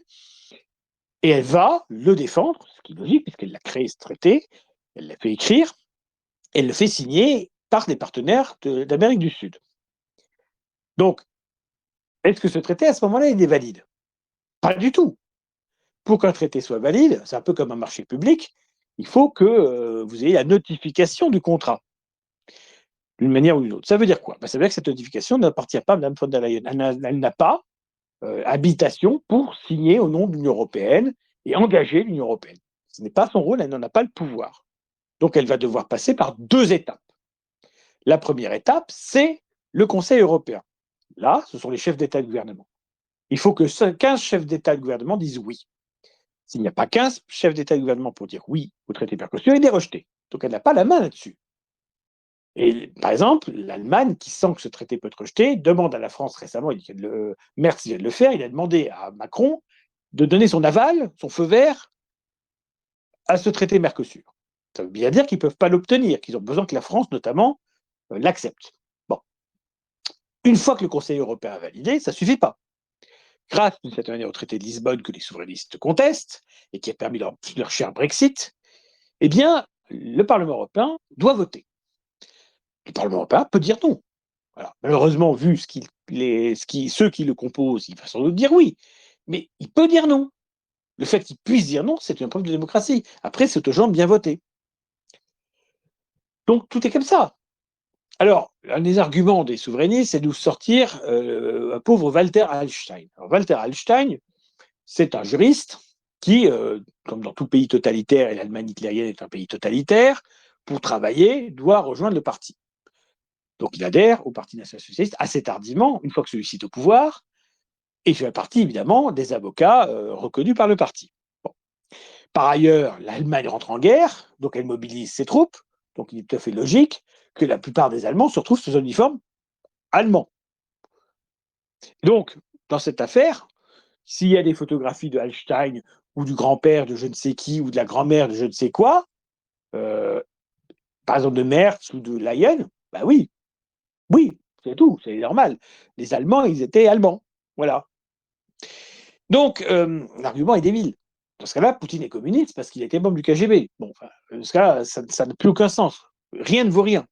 et elle va le défendre, ce qui est logique puisqu'elle l'a créé ce traité, elle l'a fait écrire, et elle le fait signer par des partenaires d'Amérique du Sud. Donc, est-ce que ce traité, à ce moment-là, il est valide? Pas du tout. Pour qu'un traité soit valide, c'est un peu comme un marché public, il faut que vous ayez la notification du contrat, d'une manière ou d'une autre. Ça veut dire quoi? Ça veut dire que cette notification n'appartient pas à Mme von der Leyen. Elle n'a pas habilitation pour signer au nom de l'Union européenne et engager l'Union européenne. Ce n'est pas son rôle, elle n'en a pas le pouvoir. Donc elle va devoir passer par 2 étapes. La première étape, c'est le Conseil européen. Là, ce sont les chefs d'État et de gouvernement. Il faut que 15 chefs d'État et de gouvernement disent oui. S'il n'y a pas 15 chefs d'État et de gouvernement pour dire oui au traité Mercosur, il est rejeté. Donc elle n'a pas la main là-dessus. Et par exemple, l'Allemagne, qui sent que ce traité peut être rejeté, demande à la France récemment, Merz vient de le faire, il a demandé à Macron de donner son aval, son feu vert, à ce traité Mercosur. Ça veut bien dire qu'ils ne peuvent pas l'obtenir, qu'ils ont besoin que la France, notamment, l'accepte. Bon. Une fois que le Conseil européen a validé, ça ne suffit pas. Grâce d'une certaine manière au traité de Lisbonne que les souverainistes contestent et qui a permis leur cher Brexit, eh bien, le Parlement européen doit voter. Le Parlement européen peut dire non. Voilà. Malheureusement, vu ceux qui le composent, il va sans doute dire oui. Mais il peut dire non. Le fait qu'il puisse dire non, c'est une preuve de démocratie. Après, c'est aux gens de bien voter. Donc, tout est comme ça. Alors, un des arguments des souverainistes, c'est de nous sortir un pauvre Walter Hallstein. Alors, Walter Hallstein, c'est un juriste qui, comme dans tout pays totalitaire, et l'Allemagne hitlérienne est un pays totalitaire, pour travailler, doit rejoindre le parti. Donc il adhère au Parti national-socialiste assez tardivement, une fois que celui-ci est au pouvoir, et il fait partie évidemment des avocats reconnus par le parti. Bon. Par ailleurs, l'Allemagne rentre en guerre, donc elle mobilise ses troupes, donc il est tout à fait logique que la plupart des Allemands se retrouvent sous un uniforme allemand. Donc, dans cette affaire, s'il y a des photographies de Hallstein ou du grand-père de je ne sais qui ou de la grand-mère de je ne sais quoi, par exemple de Merz ou de Lyon, bah oui, c'est tout, c'est normal. Les Allemands, ils étaient allemands. Voilà. Donc, l'argument est débile. Dans ce cas-là, Poutine est communiste parce qu'il était membre du KGB. Bon, enfin, dans ce cas, ça n'a plus aucun sens. Rien ne vaut rien.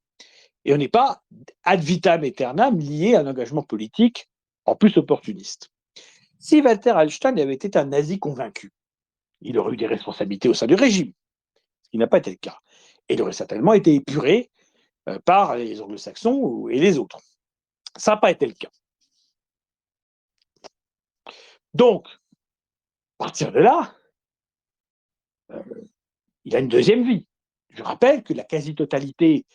Et on n'est pas ad vitam aeternam lié à un engagement politique, en plus opportuniste. Si Walter Hallstein avait été un nazi convaincu, il aurait eu des responsabilités au sein du régime, ce qui n'a pas été le cas. Et il aurait certainement été épuré par les anglo-saxons et les autres. Ça n'a pas été le cas. Donc, à partir de là, il a une deuxième vie. Je rappelle que la quasi-totalité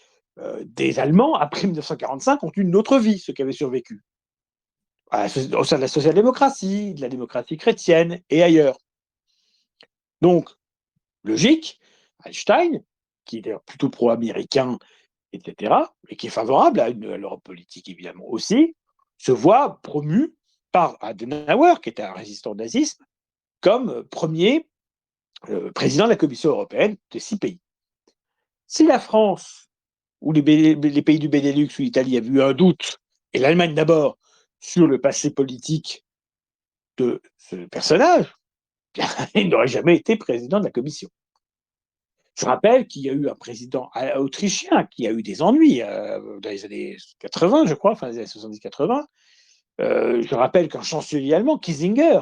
des Allemands, après 1945, ont eu une autre vie, ceux qui avaient survécu. Au sein de la social-démocratie, de la démocratie chrétienne et ailleurs. Donc, logique, Einstein, qui est d'ailleurs plutôt pro-américain, etc., et qui est favorable à l'Europe politique évidemment aussi, se voit promu par Adenauer, qui était un résistant au nazisme, comme premier président de la Commission européenne de 6 pays. Si la France ou les pays du Benelux ou l'Italie avaient eu un doute, et l'Allemagne d'abord, sur le passé politique de ce personnage, bien, il n'aurait jamais été président de la Commission. Je rappelle qu'il y a eu un président autrichien qui a eu des ennuis dans les années 80, je crois, enfin les années 70-80. Je rappelle qu'un chancelier allemand, Kissinger,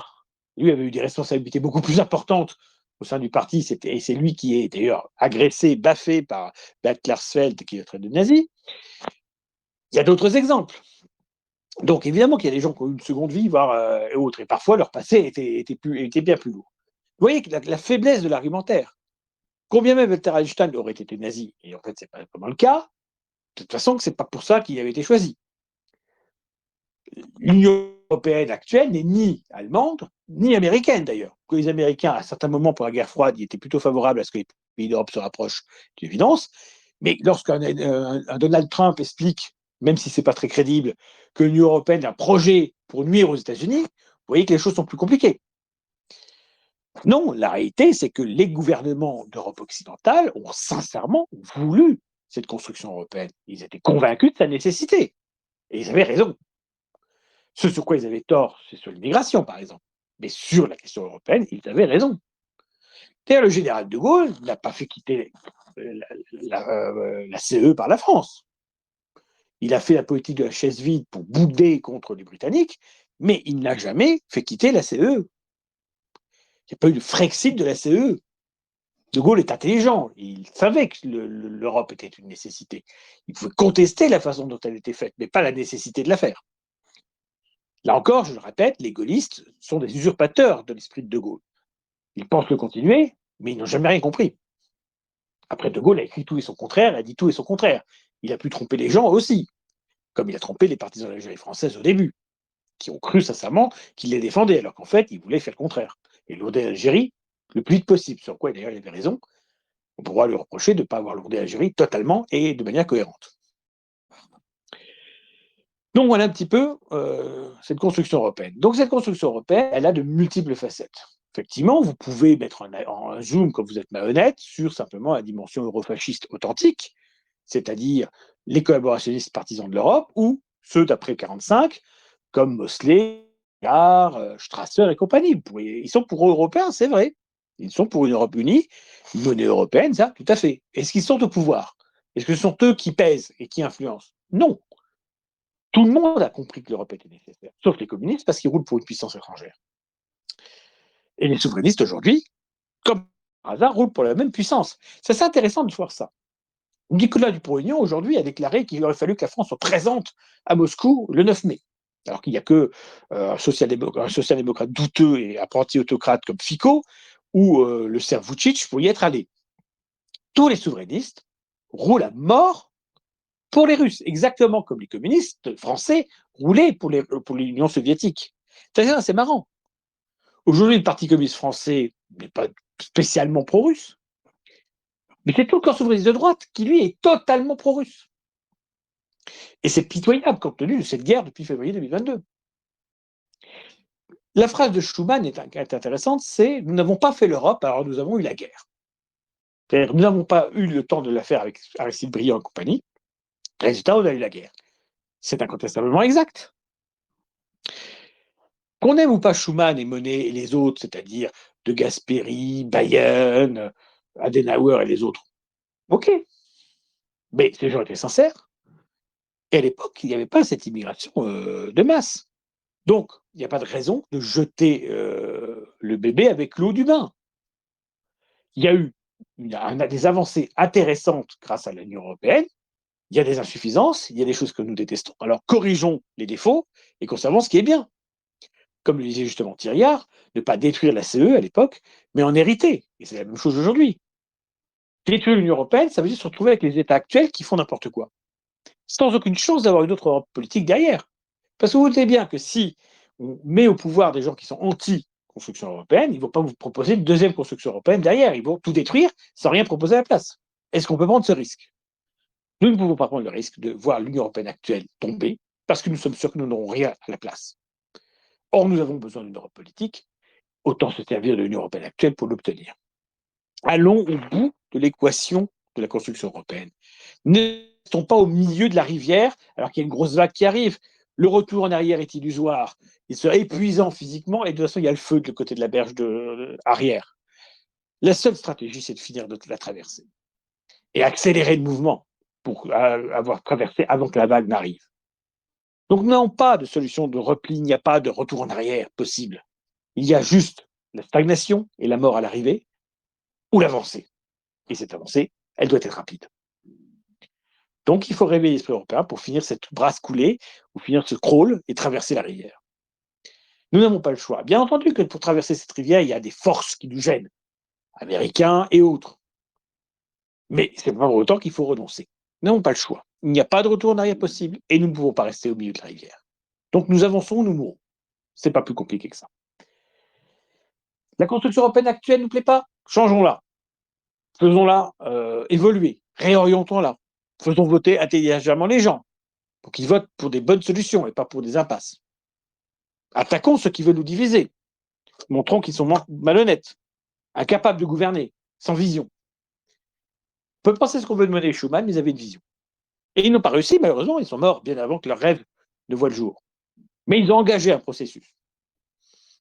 lui avait eu des responsabilités beaucoup plus importantes au sein du parti, et c'est lui qui est d'ailleurs agressé, baffé par Bert Klarsfeld, qui est traité de nazi. Il y a d'autres exemples. Donc évidemment qu'il y a des gens qui ont eu une seconde vie, voire autre, et parfois leur passé était bien plus lourd. Vous voyez que la faiblesse de l'argumentaire, combien même Walter Einstein aurait été nazi, et en fait c'est pas vraiment le cas, de toute façon c'est pas pour ça qu'il avait été choisi. L'Union européenne actuelle n'est ni allemande, ni américaine d'ailleurs. Que les Américains, à certains moments pour la guerre froide, ils étaient plutôt favorables à ce que les pays d'Europe se rapprochent, c'est évidence. Mais lorsqu'un Donald Trump explique, même si c'est pas très crédible, que l'Union européenne a un projet pour nuire aux États-Unis, vous voyez que les choses sont plus compliquées. Non, la réalité, c'est que les gouvernements d'Europe occidentale ont sincèrement voulu cette construction européenne. Ils étaient convaincus de sa nécessité. Et ils avaient raison. Ce sur quoi ils avaient tort, c'est sur l'immigration, par exemple. Mais sur la question européenne, ils avaient raison. D'ailleurs, le général de Gaulle n'a pas fait quitter la CE par la France. Il a fait la politique de la chaise vide pour bouder contre les Britanniques, mais il n'a jamais fait quitter la CE. Il n'y a pas eu de Frexit de la CE. De Gaulle est intelligent. Il savait que l'Europe était une nécessité. Il pouvait contester la façon dont elle était faite, mais pas la nécessité de la faire. Là encore, je le répète, les gaullistes sont des usurpateurs de l'esprit de Gaulle. Ils pensent le continuer, mais ils n'ont jamais rien compris. Après, De Gaulle a écrit tout et son contraire, a dit tout et son contraire. Il a pu tromper les gens aussi, comme il a trompé les partisans de l'Algérie française au début, qui ont cru sincèrement qu'il les défendait, alors qu'en fait, il voulait faire le contraire. Et lourder l'Algérie le plus vite possible, sur quoi d'ailleurs il avait raison. On pourra lui reprocher de ne pas avoir lourdé l'Algérie totalement et de manière cohérente. Donc voilà un petit peu cette construction européenne. Donc cette construction européenne, elle a de multiples facettes. Effectivement, vous pouvez mettre en zoom, quand vous êtes malhonnête, sur simplement la dimension eurofasciste authentique, c'est-à-dire les collaborationnistes partisans de l'Europe, ou ceux d'après 1945, comme Mosley, Strasser et compagnie. Ils sont pour européens, c'est vrai. Ils sont pour une Europe unie, une monnaie européenne, ça, tout à fait. Est-ce qu'ils sont au pouvoir? Est-ce que ce sont eux qui pèsent et qui influencent? Non. Tout le monde a compris que l'Europe était nécessaire, sauf les communistes, parce qu'ils roulent pour une puissance étrangère. Et les souverainistes, aujourd'hui, comme par hasard, roulent pour la même puissance. C'est assez intéressant de voir ça. Nicolas Dupont-Aignan, aujourd'hui, a déclaré qu'il aurait fallu que la France soit présente à Moscou le 9 mai. Alors qu'il n'y a que un social-démocrate douteux et apprenti autocrate comme Fico ou le Serbe Vucic pour y être allé. Tous les souverainistes roulent à mort pour les Russes, exactement comme les communistes français roulaient pour l'Union soviétique. C'est assez marrant. Aujourd'hui, le Parti communiste français n'est pas spécialement pro-russe, mais c'est tout le camp souverainiste de droite qui, lui, est totalement pro-russe. Et c'est pitoyable compte tenu de cette guerre depuis février 2022. La phrase de Schuman est intéressante, c'est « Nous n'avons pas fait l'Europe, alors nous avons eu la guerre ». C'est-à-dire nous n'avons pas eu le temps de la faire avec Aristide Briand et compagnie. Résultat, on a eu la guerre. C'est incontestablement exact. Qu'on aime ou pas Schuman et Monnet et les autres, c'est-à-dire de Gasperi, Bayern, Adenauer et les autres, ok. Mais ces gens étaient sincères. Et à l'époque, il n'y avait pas cette immigration de masse. Donc, il n'y a pas de raison de jeter le bébé avec l'eau du bain. Il y a eu des avancées intéressantes grâce à l'Union européenne. Il y a des insuffisances, il y a des choses que nous détestons. Alors, corrigeons les défauts et conservons ce qui est bien. Comme le disait justement Thiriard, ne pas détruire la CE à l'époque, mais en hériter. Et c'est la même chose aujourd'hui. Détruire l'Union européenne, ça veut dire se retrouver avec les États actuels qui font n'importe quoi, sans aucune chance d'avoir une autre Europe politique derrière. Parce que vous notez bien que si on met au pouvoir des gens qui sont anti-construction européenne, ils ne vont pas vous proposer une deuxième construction européenne derrière. Ils vont tout détruire sans rien proposer à la place. Est-ce qu'on peut prendre ce risque? Nous ne pouvons pas prendre le risque de voir l'Union européenne actuelle tomber parce que nous sommes sûrs que nous n'aurons rien à la place. Or, nous avons besoin d'une Europe politique. Autant se servir de l'Union européenne actuelle pour l'obtenir. Allons au bout de l'équation de la construction européenne. Ne restons pas au milieu de la rivière alors qu'il y a une grosse vague qui arrive. Le retour en arrière est illusoire. Il sera épuisant physiquement et de toute façon, il y a le feu de côté de la berge arrière. La seule stratégie, c'est de finir de la traversée et accélérer le mouvement pour avoir traversé avant que la vague n'arrive. Donc, nous n'avons pas de solution de repli, il n'y a pas de retour en arrière possible. Il y a juste la stagnation et la mort à l'arrivée, ou l'avancée. Et cette avancée, elle doit être rapide. Donc, il faut réveiller l'esprit européen pour finir cette brasse coulée, ou finir ce crawl et traverser la rivière. Nous n'avons pas le choix. Bien entendu que pour traverser cette rivière, il y a des forces qui nous gênent, américains et autres. Mais c'est pas pour autant qu'il faut renoncer. Nous n'avons pas le choix. Il n'y a pas de retour en arrière possible et nous ne pouvons pas rester au milieu de la rivière. Donc, nous avançons ou nous mourons. C'est pas plus compliqué que ça. La construction européenne actuelle ne nous plaît pas? Changeons-la. Faisons-la évoluer. Réorientons-la. Faisons voter intelligemment les gens pour qu'ils votent pour des bonnes solutions et pas pour des impasses. Attaquons ceux qui veulent nous diviser. Montrons qu'ils sont malhonnêtes. incapables de gouverner, sans vision. On peut penser ce qu'on veut de Monet et Schuman, mais ils avaient une vision. Et ils n'ont pas réussi, malheureusement, ils sont morts bien avant que leurs rêves ne voient le jour. Mais ils ont engagé un processus.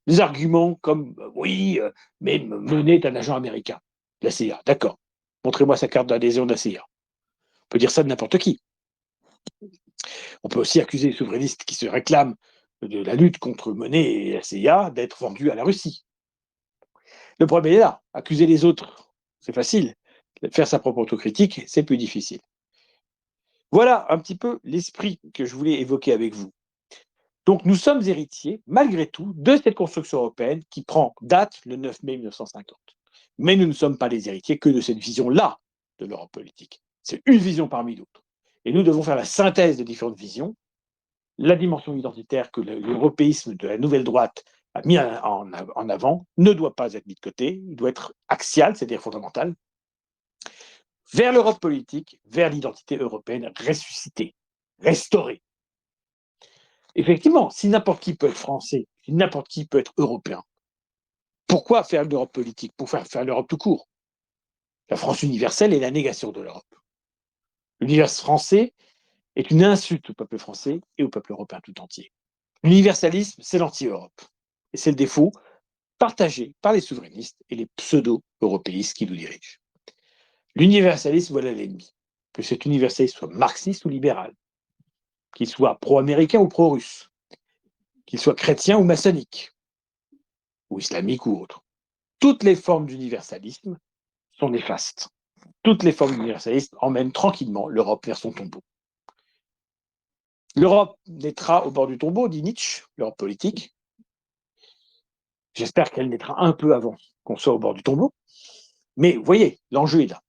Des arguments comme oui, mais Monet est un agent américain, de la CIA. D'accord. Montrez-moi sa carte d'adhésion de la CIA. On peut dire ça de n'importe qui. On peut aussi accuser les souverainistes qui se réclament de la lutte contre Monet et la CIA d'être vendus à la Russie. Le problème est là. Accuser les autres, c'est facile. Faire sa propre autocritique, c'est plus difficile. Voilà un petit peu l'esprit que je voulais évoquer avec vous. Donc nous sommes héritiers, malgré tout, de cette construction européenne qui prend date le 9 mai 1950. Mais nous ne sommes pas les héritiers que de cette vision-là de l'Europe politique. C'est une vision parmi d'autres. Et nous devons faire la synthèse de différentes visions. La dimension identitaire que l'européisme de la nouvelle droite a mis en avant ne doit pas être mis de côté, il doit être axial, c'est-à-dire fondamental, vers l'Europe politique, vers l'identité européenne ressuscitée, restaurée. Effectivement, si n'importe qui peut être français, si n'importe qui peut être européen, pourquoi faire l'Europe politique? Pour faire l'Europe tout court. La France universelle est la négation de l'Europe. L'univers français est une insulte au peuple français et au peuple européen tout entier. L'universalisme, c'est l'anti-Europe. Et c'est le défaut partagé par les souverainistes et les pseudo-européistes qui nous dirigent. L'universalisme, voilà l'ennemi. Que cet universalisme soit marxiste ou libéral, qu'il soit pro-américain ou pro-russe, qu'il soit chrétien ou maçonnique, ou islamique ou autre. Toutes les formes d'universalisme sont néfastes. Toutes les formes d'universalisme emmènent tranquillement l'Europe vers son tombeau. L'Europe naîtra au bord du tombeau, dit Nietzsche, l'Europe politique. J'espère qu'elle naîtra un peu avant qu'on soit au bord du tombeau. Mais vous voyez, l'enjeu est là.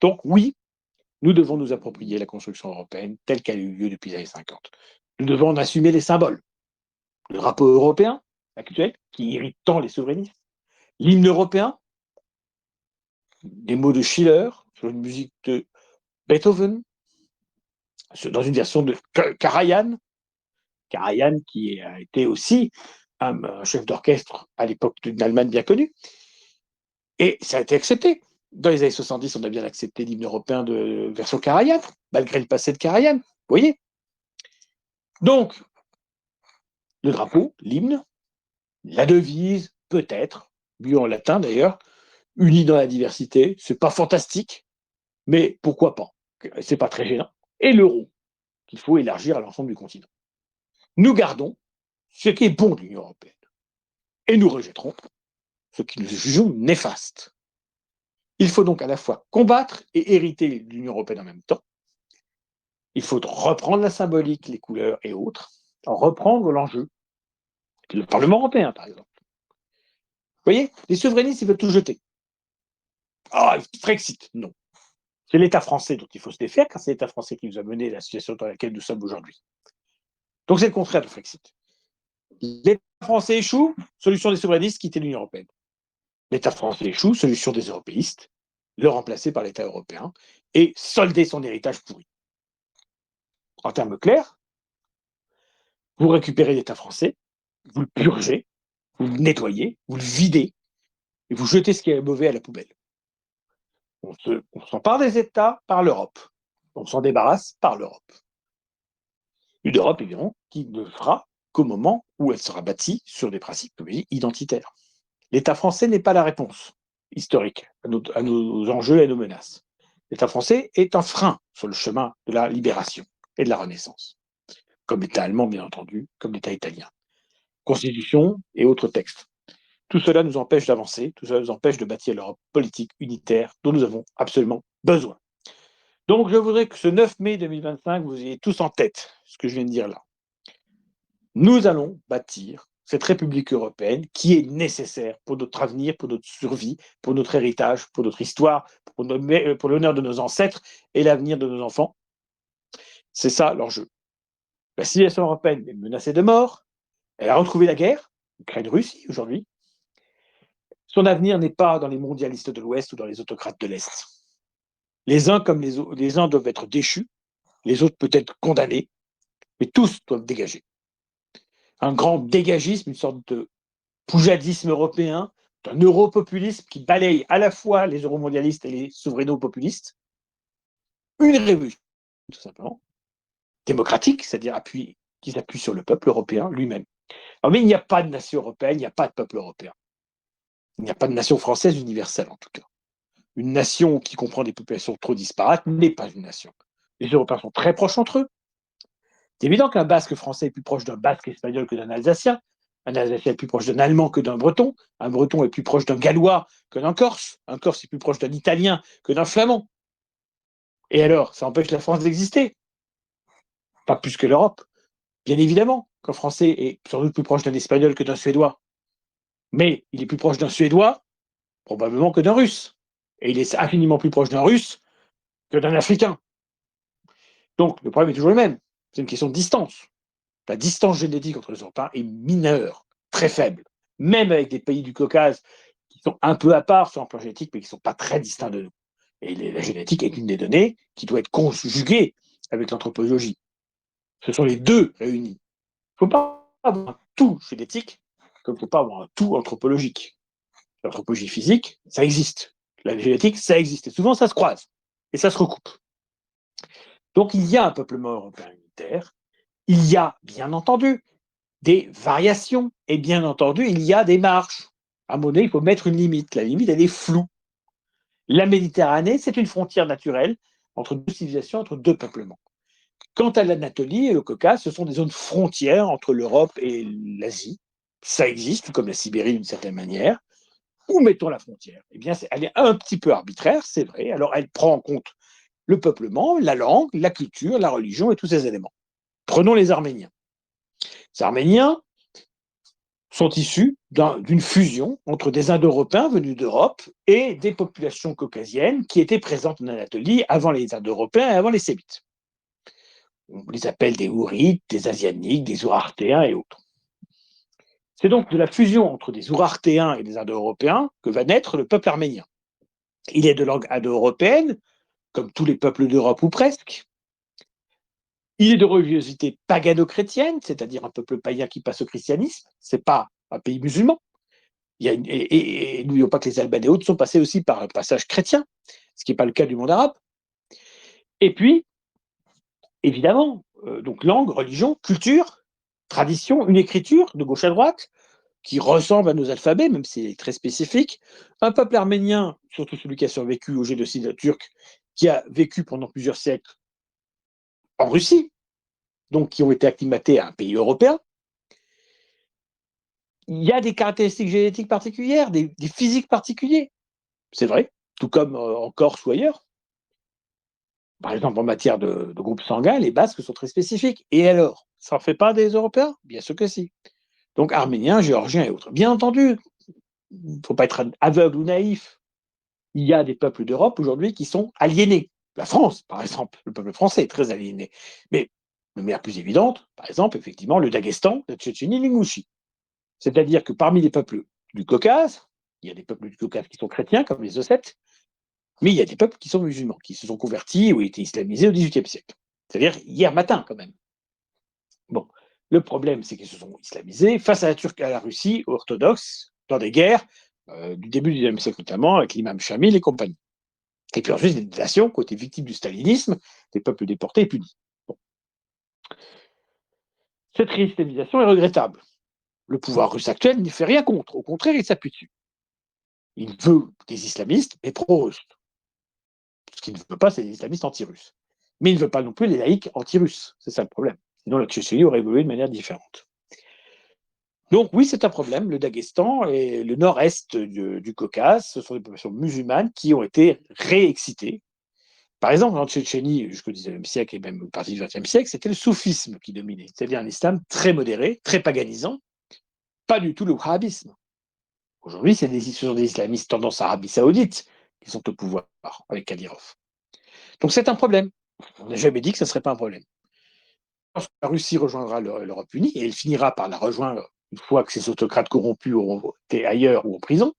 Donc oui, nous devons nous approprier la construction européenne telle qu'elle a eu lieu depuis les années 50. Nous devons en assumer les symboles. Le drapeau européen actuel, qui irrite tant les souverainistes. L'hymne européen, des mots de Schiller sur une musique de Beethoven, dans une version de Karajan. Karajan qui a été aussi un chef d'orchestre à l'époque d'une Allemagne bien connue. Et ça a été accepté. Dans les années 70, on a bien accepté l'hymne européen de version Karajan, malgré le passé de Karajan. Vous voyez? Donc, le drapeau, l'hymne, la devise, peut-être, mieux en latin d'ailleurs, unis dans la diversité, c'est pas fantastique, mais pourquoi pas? C'est pas très gênant. Et l'euro, qu'il faut élargir à l'ensemble du continent. Nous gardons ce qui est bon de l'Union européenne. Et nous rejetterons ce qui nous jugeons néfaste. Il faut donc à la fois combattre et hériter de l'Union européenne en même temps. Il faut reprendre la symbolique, les couleurs et autres, reprendre l'enjeu. Le Parlement européen, par exemple. Vous voyez, les souverainistes, ils veulent tout jeter. Ah, Frexit, non. C'est l'État français dont il faut se défaire, car c'est l'État français qui nous a mené à la situation dans laquelle nous sommes aujourd'hui. Donc c'est le contraire de Frexit. L'État français échoue, solution des souverainistes, quitter l'Union européenne. L'État français échoue, solution des européistes, le remplacer par l'État européen et solder son héritage pourri. En termes clairs, vous récupérez l'État français, vous le purgez, vous le nettoyez, vous le videz et vous jetez ce qui est mauvais à la poubelle. On s'empare des États par l'Europe. On s'en débarrasse par l'Europe. Une Europe, évidemment, qui ne fera qu'au moment où elle sera bâtie sur des principes identitaires. L'État français n'est pas la réponse historique à nos enjeux et à nos menaces. L'État français est un frein sur le chemin de la libération et de la Renaissance, comme l'État allemand, bien entendu, comme l'État italien. Constitution et autres textes. Tout cela nous empêche d'avancer, tout cela nous empêche de bâtir l'Europe politique unitaire dont nous avons absolument besoin. Donc, je voudrais que ce 9 mai 2025, vous ayez tous en tête ce que je viens de dire là. Nous allons bâtir cette République européenne qui est nécessaire pour notre avenir, pour notre survie, pour notre héritage, pour notre histoire, pour l'honneur de nos ancêtres et l'avenir de nos enfants. C'est ça l'enjeu. La civilisation européenne est menacée de mort. Elle a retrouvé la guerre, Ukraine-Russie aujourd'hui. Son avenir n'est pas dans les mondialistes de l'Ouest ou dans les autocrates de l'Est. Les uns comme les uns doivent être déchus, les autres peut-être condamnés, mais tous doivent dégager. Un grand dégagisme, une sorte de poujadisme européen d'un europopulisme qui balaye à la fois les euromondialistes et les souveraino-populistes, une révolution, tout simplement, démocratique, c'est-à-dire qui s'appuie sur le peuple européen lui-même. Mais il n'y a pas de nation européenne, il n'y a pas de peuple européen. Il n'y a pas de nation française universelle, en tout cas. Une nation qui comprend des populations trop disparates n'est pas une nation. Les Européens sont très proches entre eux. C'est évident qu'un Basque français est plus proche d'un Basque espagnol que d'un Alsacien. Un Alsacien est plus proche d'un Allemand que d'un Breton. Un Breton est plus proche d'un Gallois que d'un Corse. Un Corse est plus proche d'un Italien que d'un Flamand. Et alors, ça empêche la France d'exister? Pas plus que l'Europe. Bien évidemment qu'un Français est sans doute plus proche d'un Espagnol que d'un Suédois. Mais il est plus proche d'un Suédois, probablement, que d'un Russe. Et il est infiniment plus proche d'un Russe que d'un Africain. Donc, le problème est toujours le même. C'est une question de distance. La distance génétique entre les Européens est mineure, très faible. Même avec des pays du Caucase qui sont un peu à part sur un plan génétique, mais qui ne sont pas très distincts de nous. Et la génétique est une des données qui doit être conjuguée avec l'anthropologie. Ce sont les deux réunis. Il ne faut pas avoir un tout génétique comme il ne faut pas avoir un tout anthropologique. L'anthropologie physique, ça existe. La génétique, ça existe. Et souvent, ça se croise. Et ça se recoupe. Donc, il y a un peuplement européen unitaire. Il y a, bien entendu, des variations. Et bien entendu, il y a des marges. À un moment donné, il faut mettre une limite. La limite, elle est floue. La Méditerranée, c'est une frontière naturelle entre deux civilisations, entre deux peuplements. Quant à l'Anatolie et le Caucase, ce sont des zones frontières entre l'Europe et l'Asie. Ça existe, comme la Sibérie d'une certaine manière. Où mettons la frontière? Eh bien, elle est un petit peu arbitraire, c'est vrai. Alors, elle prend en compte le peuplement, la langue, la culture, la religion et tous ces éléments. Prenons les Arméniens. Les Arméniens sont issus d'une fusion entre des Indo-Européens venus d'Europe et des populations caucasiennes qui étaient présentes en Anatolie avant les Indo-Européens et avant les Sémites. On les appelle des Ourites, des Asianiques, des Urartéens et autres. C'est donc de la fusion entre des Urartéens et des Indo-Européens que va naître le peuple arménien. Il est de langue indo-européenne, comme tous les peuples d'Europe ou presque. Il est de religiosité pagano-chrétienne, c'est-à-dire un peuple païen qui passe au christianisme. Ce n'est pas un pays musulman. Et n'oublions pas que les Albanais autres sont passés aussi par un passage chrétien, ce qui n'est pas le cas du monde arabe. Et puis, évidemment, donc langue, religion, culture, tradition, une écriture de gauche à droite qui ressemble à nos alphabets, même si c'est très spécifique. Un peuple arménien, surtout celui qui a survécu au génocide turc, qui a vécu pendant plusieurs siècles en Russie, donc qui ont été acclimatés à un pays européen. Il y a des caractéristiques génétiques particulières, des physiques particuliers, c'est vrai, tout comme en Corse ou ailleurs. Par exemple, en matière de groupe sanguin, les Basques sont très spécifiques. Et alors, ça ne fait pas des Européens? Bien sûr que si. Donc, Arméniens, Géorgiens et autres. Bien entendu, il ne faut pas être aveugle ou naïf. Il y a des peuples d'Europe aujourd'hui qui sont aliénés. La France, par exemple, le peuple français est très aliéné. Mais de manière plus évidente, par exemple, effectivement, le Daghestan, la Tchétchénie, l'Ingouchie. C'est-à-dire que parmi les peuples du Caucase, il y a des peuples du Caucase qui sont chrétiens, comme les Ossètes, mais il y a des peuples qui sont musulmans, qui se sont convertis ou étaient islamisés au XVIIIe siècle. C'est-à-dire hier matin, quand même. Bon, le problème, c'est qu'ils se sont islamisés face à à la Russie orthodoxe, dans des guerres du début du XIXe siècle notamment, avec l'imam Shamil et compagnie. Et puis ensuite, des nations qui ont été victimes du stalinisme, des peuples déportés et punis. Bon. Cette réislamisation est regrettable. Le pouvoir russe actuel n'y fait rien contre. Au contraire, il s'appuie dessus. Il veut des islamistes, mais pro-russes. Ce qu'il ne veut pas, c'est des islamistes anti-russes. Mais il ne veut pas non plus les laïcs anti-russes. C'est ça le problème. Sinon, la Tchétchénie aurait évolué de manière différente. Donc oui, c'est un problème. Le Daghestan et le nord-est du Caucase, ce sont des populations musulmanes qui ont été réexcitées. Par exemple, en Tchétchénie, jusqu'au XIXe siècle et même une partie du XXe siècle, c'était le soufisme qui dominait, c'est-à-dire un islam très modéré, très paganisant, pas du tout le wahhabisme. Aujourd'hui, ce sont des islamistes tendance Arabie Saoudite qui sont au pouvoir avec Kadyrov. Donc c'est un problème. On n'a jamais dit que ce ne serait pas un problème. Lorsque la Russie rejoindra l'Europe unie, et elle finira par la rejoindre une fois que ces autocrates corrompus auront été ailleurs ou en prison,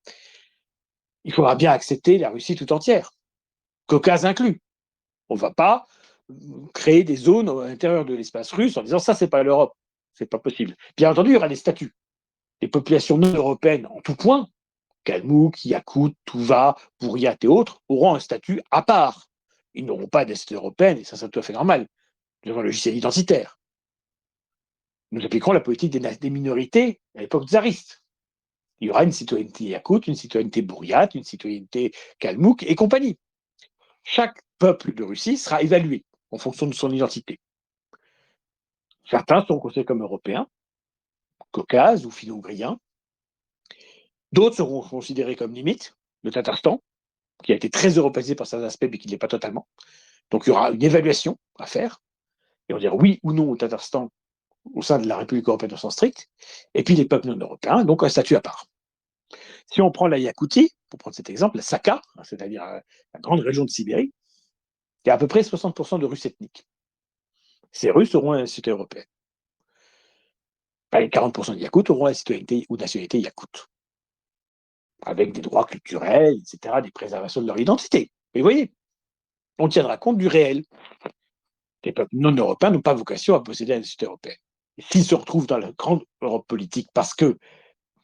il faudra bien accepter la Russie tout entière, Caucase inclus. On ne va pas créer des zones à l'intérieur de l'espace russe en disant ça, c'est pas l'Europe. C'est pas possible. Bien entendu, il y aura des statuts. Les populations non européennes, en tout point, Kalmouk, Yakout, Touva, Bouriat et autres, auront un statut à part. Ils n'auront pas d'est européenne, et ça c'est tout à fait normal. Nous avons un logiciel identitaire. Nous appliquerons la politique des minorités à l'époque tsariste. Il y aura une citoyenneté Yakout, une citoyenneté Bouriat, une citoyenneté Kalmouk et compagnie. Chaque peuple de Russie sera évalué en fonction de son identité. Certains sont considérés comme européens, caucases ou finno-ougriens. D'autres seront considérés comme limites, le Tatarstan, qui a été très européisé par certains aspects, mais qui ne l'est pas totalement. Donc il y aura une évaluation à faire, et on dira oui ou non au Tatarstan au sein de la République européenne au sens strict, et puis les peuples non européens, donc un statut à part. Si on prend la Yakoutie, pour prendre cet exemple, la Sakha, c'est-à-dire la grande région de Sibérie, il y a à peu près 60% de Russes ethniques. Ces Russes auront la citoyenneté européenne. Les 40% de Yakoutes auront la citoyenneté ou nationalité Yakoute, avec des droits culturels, etc., des préservations de leur identité. Mais vous voyez, on tiendra compte du réel. Les peuples non européens n'ont pas vocation à posséder la nationalité européenne. Et s'ils se retrouvent dans la grande Europe politique parce que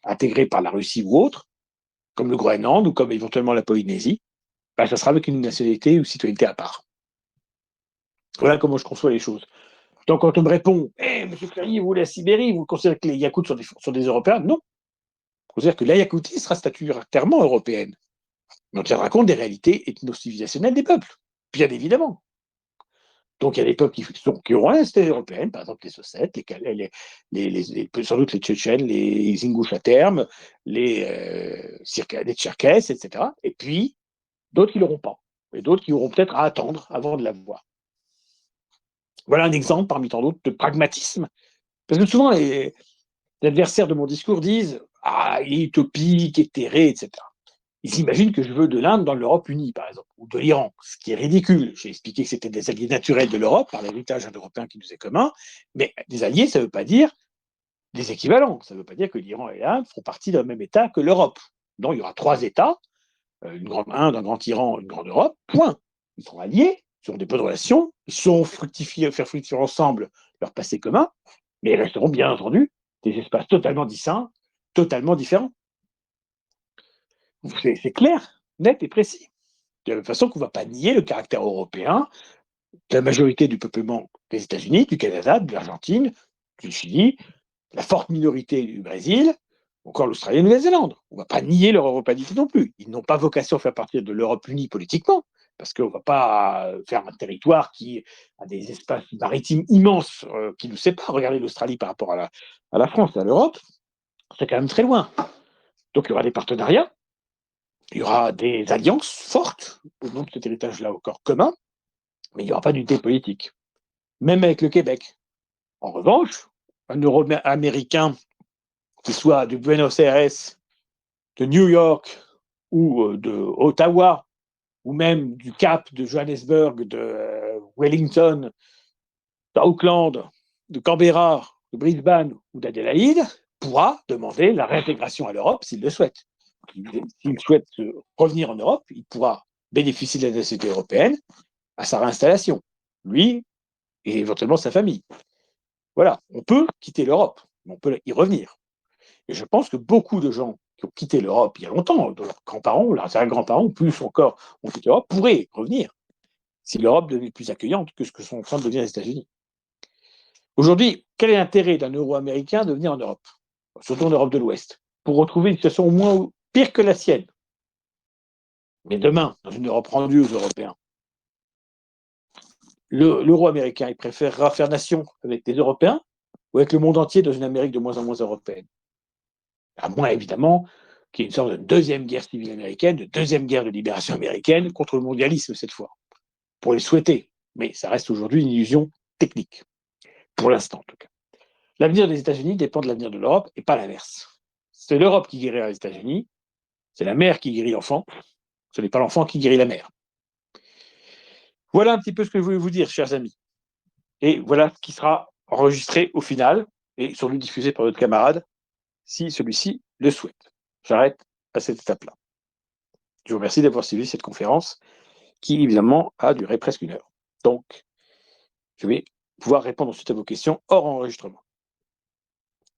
intégrés par la Russie ou autre, comme le Groenland ou comme éventuellement la Polynésie, ça sera avec une nationalité ou citoyenneté à part. Voilà comment je conçois les choses. Donc quand on me répond, monsieur Clary, vous, la Sibérie, vous considérez que les Yakoutes sont des Européens? Non. On considère que la Yakoutie sera statutairement européenne. Mais on tiendra compte des réalités ethno-civilisationnelles des peuples, bien évidemment. Donc il y a des peuples qui auront la nationalité européenne, par exemple les Ossètes, sans doute les Tchétchènes, les Ingouches à terme, les Tcherkesses, etc. Et puis d'autres qui ne l'auront pas. Et d'autres qui auront peut-être à attendre avant de l'avoir. Voilà un exemple parmi tant d'autres de pragmatisme. Parce que souvent, les adversaires de mon discours disent « Ah, il est utopique, éthéré, etc. » Ils s'imaginent que je veux de l'Inde dans l'Europe unie, par exemple, ou de l'Iran, ce qui est ridicule. J'ai expliqué que c'était des alliés naturels de l'Europe, par l'héritage indo-européen qui nous est commun, mais des alliés, ça ne veut pas dire des équivalents. Ça ne veut pas dire que l'Iran et l'Inde font partie d'un même État que l'Europe. Non, il y aura 3 États, une grande Inde, un grand Iran, une grande Europe, point. Ils seront alliés, ils auront des bonnes relations, ils sauront faire fructifier ensemble leur passé commun, mais ils resteront bien entendu des espaces totalement distincts, totalement différents. C'est clair, net et précis. De la même façon qu'on ne va pas nier le caractère européen de la majorité du peuplement des États-Unis, du Canada, de l'Argentine, du Chili, la forte minorité du Brésil, encore l'Australie et la Nouvelle-Zélande. On ne va pas nier leur européanité non plus. Ils n'ont pas vocation à faire partie de l'Europe unie politiquement, parce qu'on ne va pas faire un territoire qui a des espaces maritimes immenses qui nous séparent. Regardez l'Australie par rapport à la France et à l'Europe, c'est quand même très loin. Donc il y aura des partenariats, il y aura des alliances fortes au nom de cet héritage-là encore commun, mais il n'y aura pas d'unité politique, même avec le Québec. En revanche, un Euro-américain qui soit de Buenos Aires, de New York ou de Ottawa, ou même du Cap, de Johannesburg, de Wellington, d'Auckland, de Canberra, de Brisbane ou d'Adélaïde, pourra demander la réintégration à l'Europe s'il le souhaite. S'il souhaite revenir en Europe, il pourra bénéficier de la nationalité européenne à sa réinstallation, lui et éventuellement sa famille. Voilà, on peut quitter l'Europe, mais on peut y revenir. Et je pense que beaucoup de gens qui ont quitté l'Europe il y a longtemps, de leurs grands-parents, leurs arrière-grands-parents, plus encore, ont quitté l'Europe, pourraient revenir si l'Europe devenait plus accueillante que ce que sont en train de devenir les États-Unis. Aujourd'hui, quel est l'intérêt d'un Euro-américain de venir en Europe, surtout en Europe de l'Ouest, pour retrouver une situation au moins pire que la sienne? Mais demain, dans une Europe rendue aux Européens, l'Euro-américain, il préférera faire nation avec les Européens ou avec le monde entier dans une Amérique de moins en moins européenne? À moins, évidemment, qu'il y ait une sorte de deuxième guerre civile américaine, de deuxième guerre de libération américaine contre le mondialisme cette fois, pour les souhaiter. Mais ça reste aujourd'hui une illusion technique, pour l'instant en tout cas. L'avenir des États-Unis dépend de l'avenir de l'Europe et pas l'inverse. C'est l'Europe qui guérira les États-Unis, c'est la mère qui guérit l'enfant, ce n'est pas l'enfant qui guérit la mère. Voilà un petit peu ce que je voulais vous dire, chers amis. Et voilà ce qui sera enregistré au final et sur lui diffusé par votre camarade, si celui-ci le souhaite. J'arrête à cette étape-là. Je vous remercie d'avoir suivi cette conférence qui, évidemment, a duré presque 1 heure. Donc, je vais pouvoir répondre ensuite à vos questions hors enregistrement.